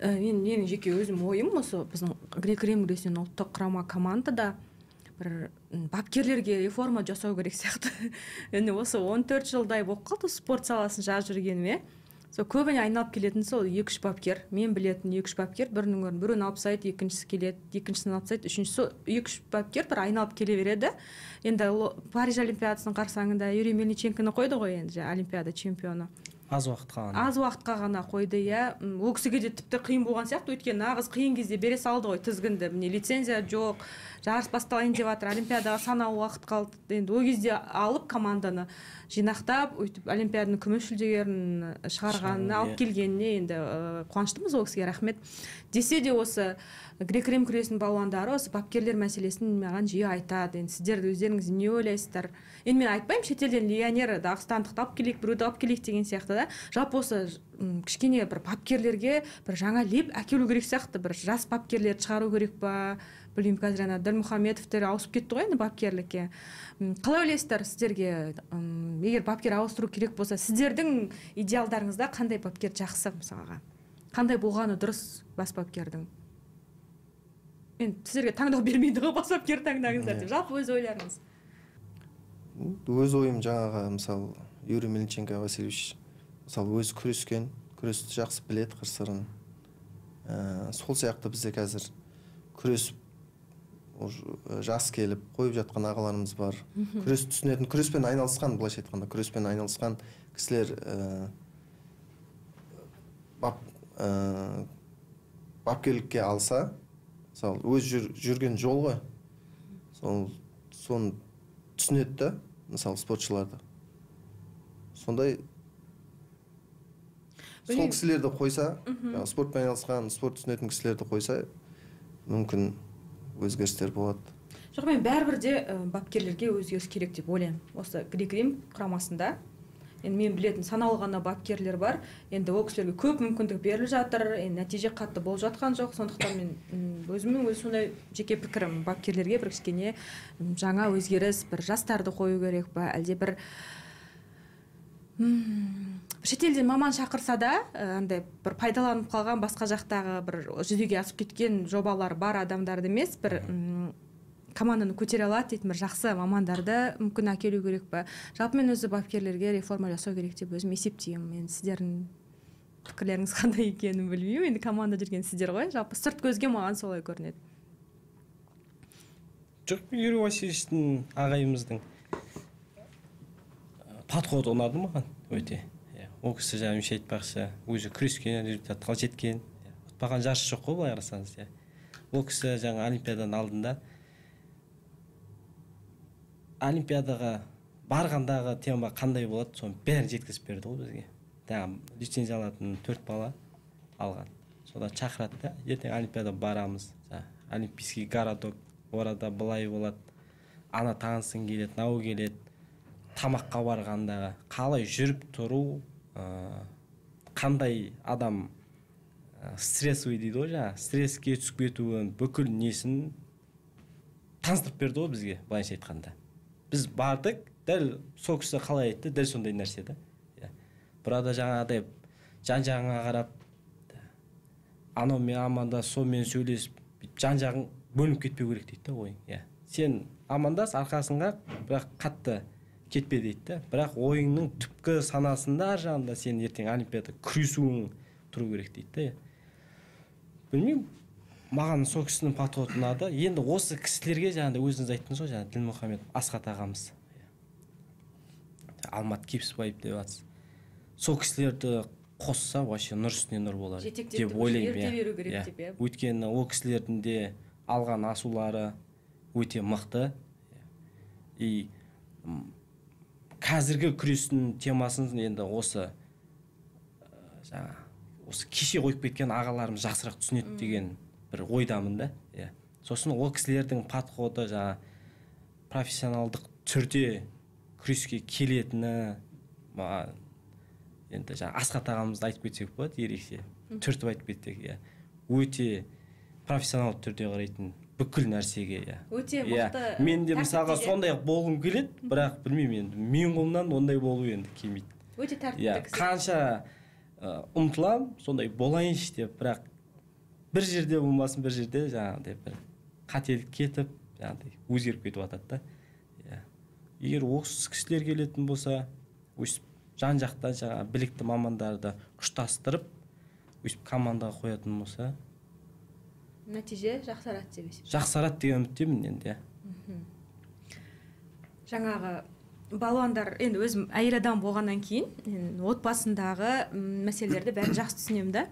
Менің жеке өзім ойым осы біздің грек-рим күресінен ұлттық құрама командада бір бапкерлерге реформа жасау керек сияқты. Енді осы 14 жылдай болып қалды спорт саласын жазып жүргеніме. Сол көбіне айналып келетін сол 2-3 бапкер, мен білетін 2-3 бапкер, бірінің орнын біреуін алып тастайды, екіншісі келеді, екіншісін алып тастайды, үшіншісі 2-3 бапкер бір айналып келе береді. Енді Париж олимпиадасының қарсаңында Юрий Мельниченконы қойды ғой, енді олимпиада чемпионы. Аз уақытқа ғана қойды, иә. Ол кісіге де тіпті қиын болған сияқты, өйткені нағыз қиын кезде бере салды ғой тізгінді. Міне лицензия жоқ, жарыс басталайын деп жатыр, олимпиадаға санаулы уақыт қалды. Енді ол кезде алып команданы жинақтап, өйтіп олимпиаданың күміс жүлдегерін шығарғанына, алып келгеніне енді қуаныштымыз, ол кісіге рахмет. Десе де осы грек-рим күресінің балуандары осы бапкерлер мәселесін маған жиі айтады. Енді сіздер өздеріңіз не ойлайсыздар? Енді мен айтпаймын шетелден легионер дағыстандықты алып келейік, біреуді алып келейік деген сияқты да. Жалпы осы кішкене бір бапкерлерге бір жаңа леп әкелу керек сияқты, бір жас бапкерлерді шығару керек па? Білмеймін, қазір ана Ділмұхаметовтер ауысып кетті ғой енді бапкерлікке. Қалай ойлайсыздар сіздерге, егер бапкер ауыстыру керек болса, сіздердің идеалдарыңызда қандай бапкер жақсы мысалға? Қандай болғаны дұрыс бас бапкердің? Енді сіздерге таңдау бермейді ғой, бас бапкер таңдаңыздар деп. Жалпы өз ойларыңыз. Өз ойым жаңағы мысалы Юрий Мельниченко Васильевич мысалы өзі күрескен, күресті жақсы біледі қыр-сырын. Сол сияқты бізде қазір күрес жас келіп қойып жатқан ағаларымыз бар. Күрес түсінетін, күреспен айналысқан, былайша айтқанда, күреспен айналысқан кісілер бапкерлікке алса, мысалы өз жүрген жол ғой, соны түсінеді да, мысалы спортшыларды. Сондай сол кісілерді қойса, спортпен айналысқан, спорт түсінетін кісілерді қойса, мүмкін өзгерістер болады. Жоқ, мен бәрібір де бапкерлерге өзгеріс керек деп ойлаймын. Осы грек-рим құрамасында енді мен білетін санаулы ғана бапкерлер бар. Енді ол кісілерге көп мүмкіндік беріліп жатыр. Енді нәтиже қатты болып жатқан жоқ. Сондықтан мен өзімнің сондай жеке пікірім, бапкерлерге бір кішкене жаңа өзгеріс, бір жастарды қою керек па, әлде бір шетелден маман шақырса да, андай бір пайдаланып қалған басқа жақтағы бір жүзеге асып кеткен жобалар бар адамдарды емес, бір команданы көтере алады дейтін бір жақсы мамандарды мүмкін әкелу керек па? Жалпы мен өзі бапкерлерге реформа жасау керек деп өзім есептеймін. Мен сіздердің пікірлеріңіз қандай екенін білмеймін. Енді команда жүрген сіздер ғой. Жалпы сырт көзге маған солай көрінеді. Жоқ, Юрий Васильевичтің ағайымыздың подходы ұнады маған өте. Ол кісі жаңа айтпақшы, өзі күрескен, результатқа жеткен. Ұтпаған жарыс жоқ қой, былай қарасаңыз. Ол кісі жаңа олимпиаданың алдында олимпиадаға барғандағы тема қандай болады соны бәрін жеткізіп берді ғой бізге. Лицензия алатын 4 бала алған. Сода шақырады да, ертең олимпиада барамыз. Олимпийский городок, орада былай болады. Ана танысың келеді, нау келеді. Тамаққа барғандағы қалай жүріп тұру, қандай адам стрессовый дейді ғой, стресске түсіп кетуін, бүкіл несін таныстырып берді ғой бізге, былайша айтқанда. Біз бардық, дәл сол кісі қалай айтты, дәл сондай нәрсе да. Burada жаңағыдай жан-жағыңа қарап, анаумен амандас, сонымен сөйлесіп, жан-жағың бөлініп кетпеу керек дейді ойың. Сен амандас, арқасыңға, бірақ қатты кетпе дейді. Бірақ ойыңның түпкі санасында ар жағында сен ертең олимпиада күресуің тұру керек дейді. Білмеймін, маған сол кісінің подходы ұнады. Енді осы кісілерге жаңағыдай өзіңіз айттыңыз ғой, Ділмұхамед Асхат ағамыз, Алмат Кепсібаев деп жатсыз. Сол кісілерді қосса, вообще нұр үстіне нұр болар деп ойлаймын. Өйткені ол кісілердің де алған асулары өте мықты. И қазіргі күрестің темасын енді осы кеше қойып кеткен ағаларымыз жақсырақ түсінеді деген бір ойдамын да. Сосын ол кісілердің подходы профессионалдық түрде күреске келетіні, енді Асхат ағамызды айтып кетсек болады, ерекше түртіп айтып кетсек, өте профессионал түрде қарайтын бүкіл нәрсеге. Өте мықты. Мен де мысалға сондай болғым келеді, бірақ білмеймін енді, мен қолымнан ондай болу енді келмейді. Өте тәртіпті кісі. Қанша ұмтылам, сондай болайыншы деп, бірақ бір жерде болмасын, бір жерде жаңағыдай бір қателік кетіп, жаңағыдай өзгеріп кетіп жатады да. Егер осы кісілер келетін болса, өстіп жан-жақтан жаңа білікті мамандарды ұштастырып, өстіп командаға қоятын болса, нәтиже жақсарады деп есептеймін. Жақсарады деген үміттемін енді. Жаңағы балуандар, енді өзім әйел адам болғаннан кейін, отбасындағы мәселелерді бәрін жақсы түсінемін да.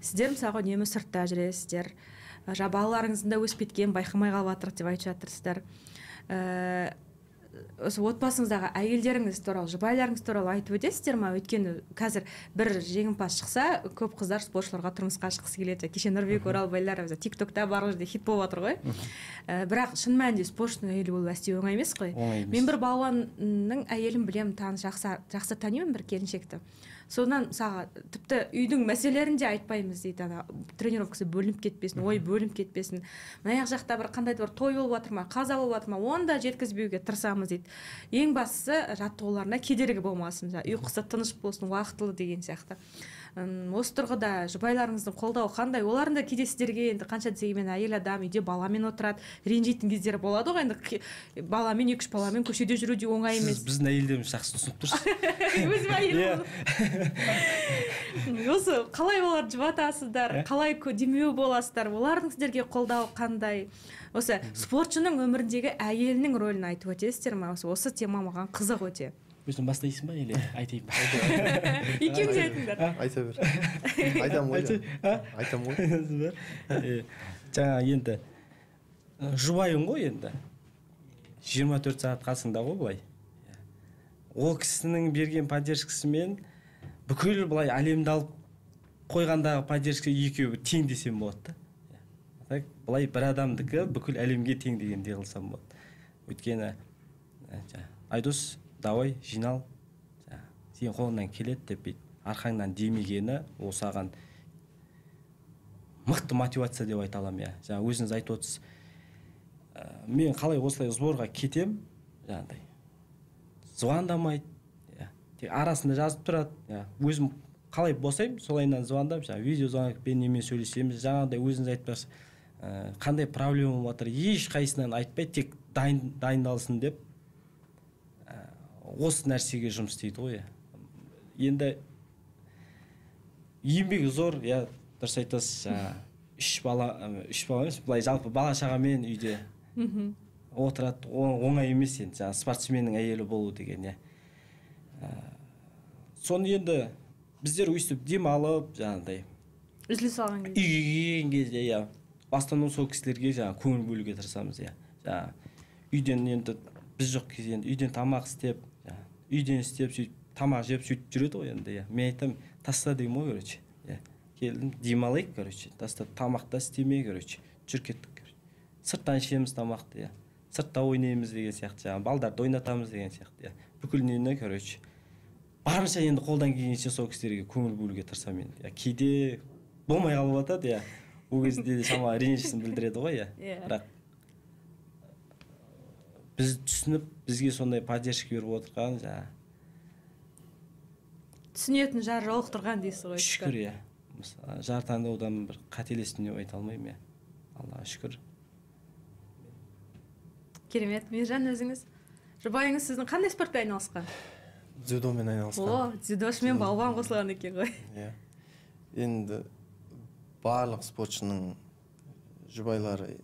Сіздер мысалы үнемі сыртта жүресіздер, балаларыңыздың да өсіп кеткен, байқамай қалып жатырық деп айтып жатырсыздар. Осы отбасыңыздағы әйелдеріңіз туралы, жұбайларыңыз туралы айтып өтесіздер ма? Өйткені қазір бір жеңімпаз шықса, көп қыздар спортшыларға тұрмысқа шыққысы келеді. Кеше Нұрбек Оралбайлар тиктокта барлық жерде хит болып жатыр ғой. Бірақ шын мәнінде спортшының әйелі болу әсте оңай емес қой. Мен бір балуанның әйелін білемін, жақсы танимын, бір келіншекті. Содан мысалға тіпті үйдің мәселелерін де айтпаймыз дейді, тренировкасы бөлініп кетпесін, ой бөлініп кетпесін. Мына жақта бір қандайды бір той болып жатыр ма, қаза болып жатыр ма, оны да жеткізбеуге тырысамыз дейді. Ең бастысы жаттығуларына кедергі болмасын, ұйқысы тыныш болсын, уақытылы деген сияқты. Осы тұрғыда жұбайларыңыздың қолдауы қандай? Олардың да кейде сіздерге енді қанша дегенмен әйел адам үйде баламен отырады, ренжитін кездері болады ғой, енді баламен, 2-3 баламен көшеде жүру де оңай емес. Біздің әйелдеріміз жақсы түсініп тұрсыз. Өзім әйел. Осы қалай оларды жұбатасыздар, қалай демеу боласыздар, олардың сіздерге қолдауы қандай? Осы спортшының өміріндегі әйелінің рөлін айтып өтесіздер ме? Осы тема маған қызық өте. Өзің бастайсың ба или айтайын ба? Екеуіңіз айтыңдар. Айта бер. Айтам ғой. Айтам ғой. Жаңа енді жұбайың ғой енді. 24 сағат қасыңда ғой былай. Ол кісінің берген поддержкасымен бүкіл былай әлемді алып қойғандағы поддержка екеуі тең десем болады да. Былай бір адамдікі бүкіл әлемге тең дегенде қылсам болады. Өйткені Айдос, давай жинал, сен қолыңнан келеді деп арқаңнан демегені ол саған мықты мотивация деп айта аламын. Жаңа өзіңіз айтып отырсыз, мен қалай осылай сборға кетем, жаңағыдай звондамайды, тек арасында жазып тұрады. Өзім қалай босаймын, солайынан звондап, видеозвонокпен немен сөйлесеміз. Жаңағыдай өзіңіз айтып тұрсыз, қандай проблема болып жатыр, ешқайсынан айтпай, тек дайындалсын деп осы нәрсеге жұмыс істейді ғой. Енді еңбегі зор, дұрыс айтасыз, 3 бала емес, былай жалпы бала шағамен үйде отырады, оңай емес енді, спортсменнің әйелі болу деген. Соны енді біздер өйстіп демалып, жаңағыдай үзіліс алған кезде, үйге келген кезде, бастан сол кісілерге көңіл бөлуге тырысамыз. Үйден енді біз жоқ кезде үйден тамақ істеп, үйден істеп сөйтіп тамақ жеп сөйтіп жүреді ғой енді. Мен айтамын, таста деймін ғой, короче. Келдім, демалайық, короче. Таста тамақта істемей, короче. Жүр кеттік, короче. Сырттан ішеміз тамақты, сыртта ойнаймыз деген сияқты, балдарды ойнатамыз деген сияқты, бүкіл нені, короче. Барынша енді қолдан келгенше сол кісілерге көңіл бөлуге тырысамын енді. Кейде болмай қалып жатады, ол кезде де шама ренжісін білдіреді ғой, бірақ біз түсініп, бізге сондай поддержка беріп отырған, түсінетін жар жолықтырған дейсіз ғой. Шүкір, жар таңдаудан бір қателестім деп айта алмаймын, Аллаға шүкір. Керемет. Мейіржан, өзіңіз? Жұбайыңыз сіздің қандай спортпен айналысқан? Дзюдомен айналысқан. Дзюдошымен балуан қосылған екен ғой. Енді барлық спортшының жұбайлары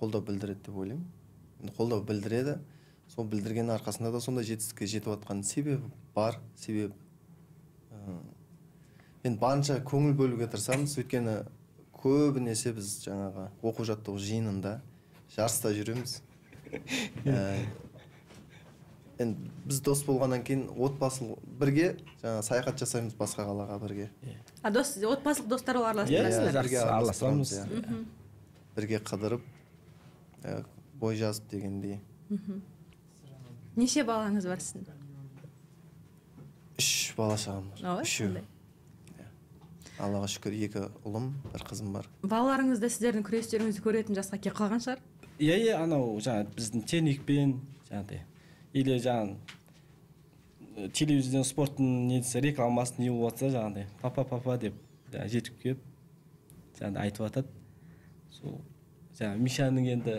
қолдау білдіреді деп ойлаймын. Қолдау білдіреді. Сол білдірген арқасында да сондай жетістікке жетіп жатқан себебі бар, себебі. Енді барынша көңіл бөлуге тырысамыз, өйткені көбінесе біз жаңағы оқу жаттығу жиынында жарыста жүреміз. Енді біз дос болғаннан кейін отбасылық бірге саяхат жасаймыз басқа қалаға бірге. Отбасылық достар араластырасыздар? Бірге араласамыз. Бірге қыдырып, бой жазып дегендей. Неше балаңыз бар сіздің? 3 бала шағам бар. 3. Аллаға шүкір, 2 ұлым, 1 қызым бар. Балаларыңыз да сіздердің күрестеріңізді көретін жасқа келіп қалған шығар? Анау біздің теникпен, или телевизиядан спорттың несі рекламасын не болып жатса, папа деп жетіп келіп, айтып жатады. Сол Мишаның енді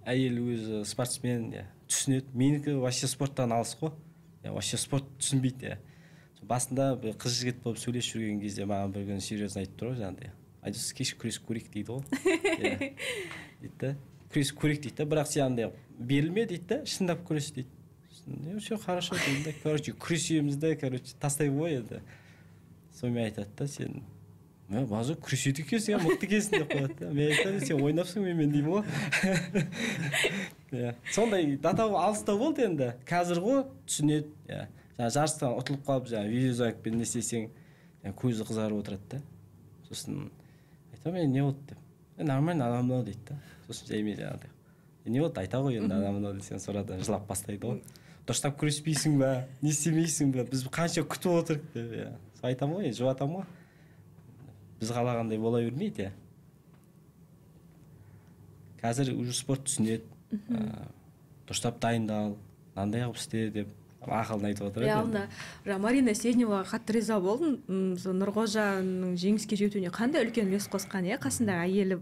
әйел өзі спортсмен, түсінеді. Менікі вообще спорттан алыс қой. Вообще спорт түсінбейді. Басында қыз жігіт болып сөйлесіп жүрген кезде маған бір күні серьезно айтып тұр ғой, Айдос, кешкі күресіп көрейік дейді ғой. Күресіп көрейік дейді, бірақ сен берілме дейді, шындап күрес дейді. Все хорошо дейді, короче, күресеміз де, короче, тастай ғой енді. Сонымен айтады да, сен базы күреседі екенсің, мықты екенсің деп қояды. Мен айтамын, сен ойнапсың мен деймін ғой. Сондай датау алыста болды енді. Қазір ғой түсінеді. Жарыстан ұтылып қалып, видеозвонокпен не істесең, көзі қызарып отырады да. Сосын айтамын, не болды деп. Нормально, ана мынау дейді да. Сосын жаймен не болды, айта ғой енді ана мынау десең, сорадан жылап бастайды ғой. Дұрыстап күреспейсің ба, не істемейсің ба, біз қанша күтіп отырық деп. Айтамын ғой, жұбатамын ғой. Біз қалағандай бола бермейді. Қазір уже спорт түсінеді. Дұрыстап дайындал, мынандай қылып істе деп ақылын айтып отыр. Марина Седневаға қатты риза болдым. Нұрғожаның жеңіске жетуіне қандай үлкен үлес қосқан, қасындағы әйелі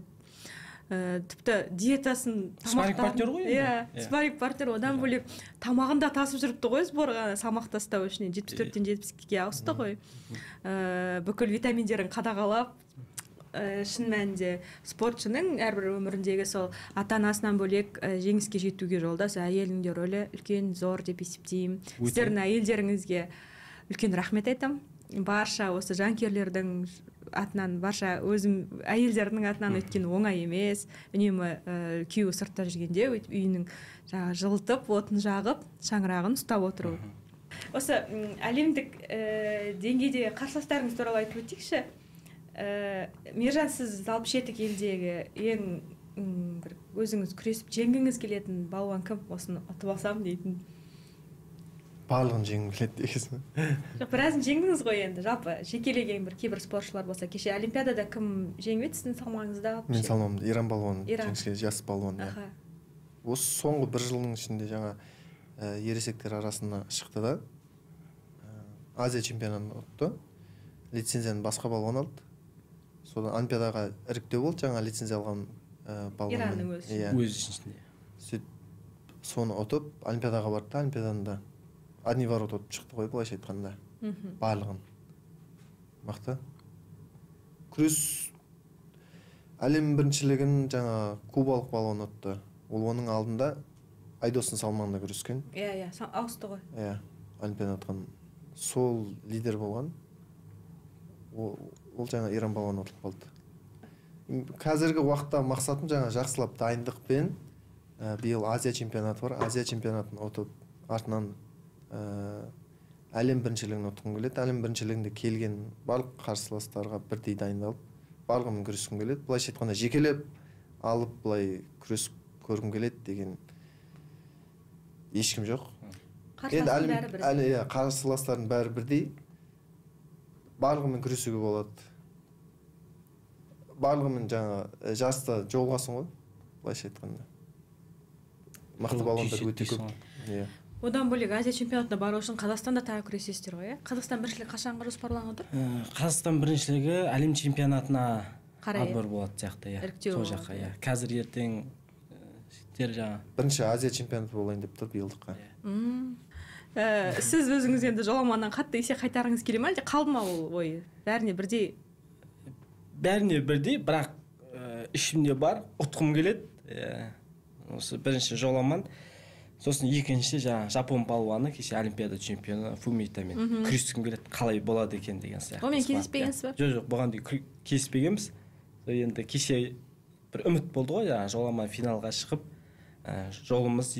тіпті диетасын, спарринг партнер ғой. Спарринг партнер, одан бөлек тамағын да тасып жүріпті ғой сборға, салмақ тастау үшін 74-тен 72-ге ауысты ғой. Бүкіл витаминдерін қадағалап, шын мәнінде спортшының әрбір өміріндегі сол ата-анасынан бөлек жеңіске жетуге жолдас әйелінің де рөлі үлкен зор деп есептеймін. Сіздердің әйелдеріңізге үлкен рахмет айтамын. Барша осы жанкүйерлердің атынан, барша өзім әйелдердің атынан, өйткені оңай емес. Үнемі күйеуі сыртта жүргенде үйінің жылытып, отын жағып, шаңырағын ұстап отыру. Осы әлемдік деңгейде қарсыластарыңыз туралы айтып өтейікші. Мейіржан, сіз алып шетік елдегі ең өзіңіз күресіп жеңгіңіз келетін балуан кім? Осыны ұтып алсам дейтін. Барлығын жеңгім келеді дегенсің. Біразын жеңдіңіз ғой енді. Жалпы жекелеген кейбір спортшылар болса, кеше Олимпиадада кім жеңіп еді сіздің салмағыңызда? Мен салмағымда Иран балуан, жеңіске жас балуан. Осы соңғы 1 жылдың ішінде жаңа ересектер арасына шықты да. Азия чемпионатын ұтты. Лицензияны басқа балуан алды. Содан Олимпиадаға іріктеу болды, жаңа лицензия алған балуан. Иранның өз ішінде. Соны ұтып, Олимпиадаға барды, Олимпиаданда одни ворота ұтып шықты ғой, былайша айтқанда. Барлығын. Мақты. Күрес әлем біріншілігін жаңа кубалық балуан ұтты. Ол оның алдында Айдостың салмағында күрескен. Ауысты ғой. Олимпиада ұтқан. Сол лидер болған. Ол жаңа Иран балуан ұтылып қалды. Қазіргі уақытта мақсатым жаңа жақсылап дайындықпен биыл Азия чемпионаты бар. Азия чемпионатын ұтып артынан әлем біріншілігін ұтқым келеді. Әлем біріншілігінде келген барлық қарсыластарға бірдей дайындалып, барлығымен күрескім келеді. Былайша айтқанда жекелеп алып былай күресіп көргім келеді деген ешкім жоқ. Қарсыластардың бәрі бірдей. Барлығымен күресуге болады. Барлығымен жаңа жарыста жолығасың ғой, былайша айтқанда. Мықты балуандар өте көп. Одан бөлек Азия чемпионатына бару үшін Қазақстанда тағы күресесіздер ғой, Қазақстан біріншілігі қашанға жоспарланып отыр? Қазақстан біріншілігі әлем чемпионатына отбор болады сияқты, сол жаққа. Қазір ертең жаңа бірінші Азия чемпионаты болайын деп тұр биылдыққа. Сіз өзіңіз енді жоламаннан қатты есе қайтарыңыз келе ме, әлде қалды ма ол ойы? Бәріне бірдей? Бәріне бірдей, бірақ ішімде бар, ұтқым келеді. Осы бірінші жоламан. Сосын екінші жапон палуаны, кеше олимпиада чемпионы Фумитамен күрескім келеді, қалай болады екен деген сияқты. Онымен кездеспегенсіз ба? Жоқ, бұған дейін кездеспегенбіз. Енді кеше бір үміт болды ғой, жоламан финалға шығып, жолымыз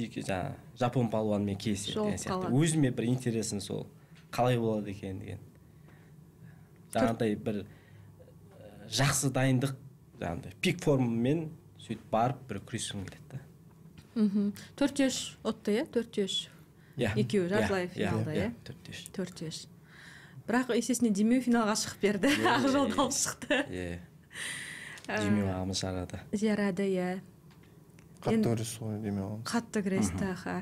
жапон палуанымен кездеседі деген сияқты. Өзіме бір интересім сол, қалай болады екен деген. Жаңағыдай бір жақсы дайындық, жаңағыдай пик формамен сөйтіп барып бір күрескім келеді. 4-3 отты, 4-3. Екеуі жартылай финалда, 4-3. Бірақ есесіне Демеу финалға шығып берді, ақ жолды алып шықты. Демеу ағамыз жарады. Жарады, Қатты күресті ғой Демеу ағамыз. Қатты күресті, аха.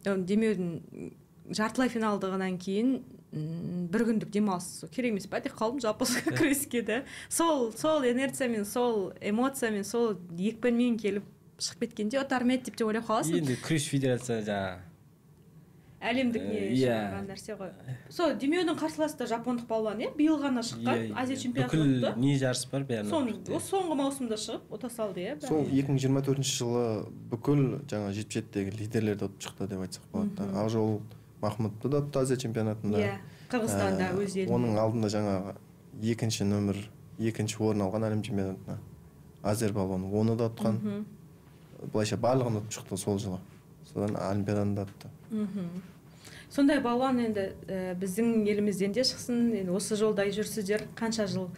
Демеудің жартылай финалдығынан кейін бір күндік демалыс керек емес па деп қалдым, жалпы күреске де. Сол инерциямен, сол эмоциямен, сол екпінмен келіп шығып кеткенде ұтарым еді деп те ойлап қаласың. Енді күрес федерация әлемдік не шығарған нәрсе ғой. Сол Демеудің қарсыласы да жапондық палуан, биыл ғана шыққан Азия чемпионаты өтті. Бүкіл не жарыс бар бәрі. Соңғы маусымда шығып ұта салды, Сол 2024 жылы бүкіл жаңа 77-дегі лидерлерді ұтып шықты деп айтсақ болады. Ақжол Махмұтты да ұтты Азия чемпионатында. Қырғызстанда өз елінде. Оның алдында жаңағы екінші орын алған әлем чемпионатына Азер балуаны оны да ұтқан. Былайша барлығын ұтып шықты сол жылы. Содан олимпиаданы да ұтты. Сондай балуан енді біздің елімізден де шықсын, осы жолда жүрсіздер, қанша жыл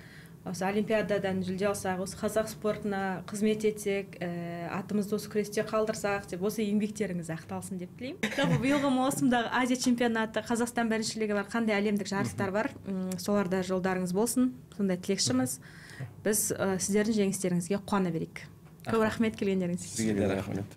осы олимпиададан жүлде алсақ, осы қазақ спортына қызмет етсек, атымызды осы күресте қалдырсақ деп, осы еңбектеріңіз ақталсын деп тілеймін. Жалпы биылғы маусымдағы Азия чемпионаты, Қазақстан біріншілігі бар, қандай әлемдік жарыстар бар, соларда жолдарыңыз болсын, сондай тілекшіміз. Біз сіздердің жеңістеріңізге қуана берейік. Көп рахмет келгендеріңіз. Сізге де рахмет.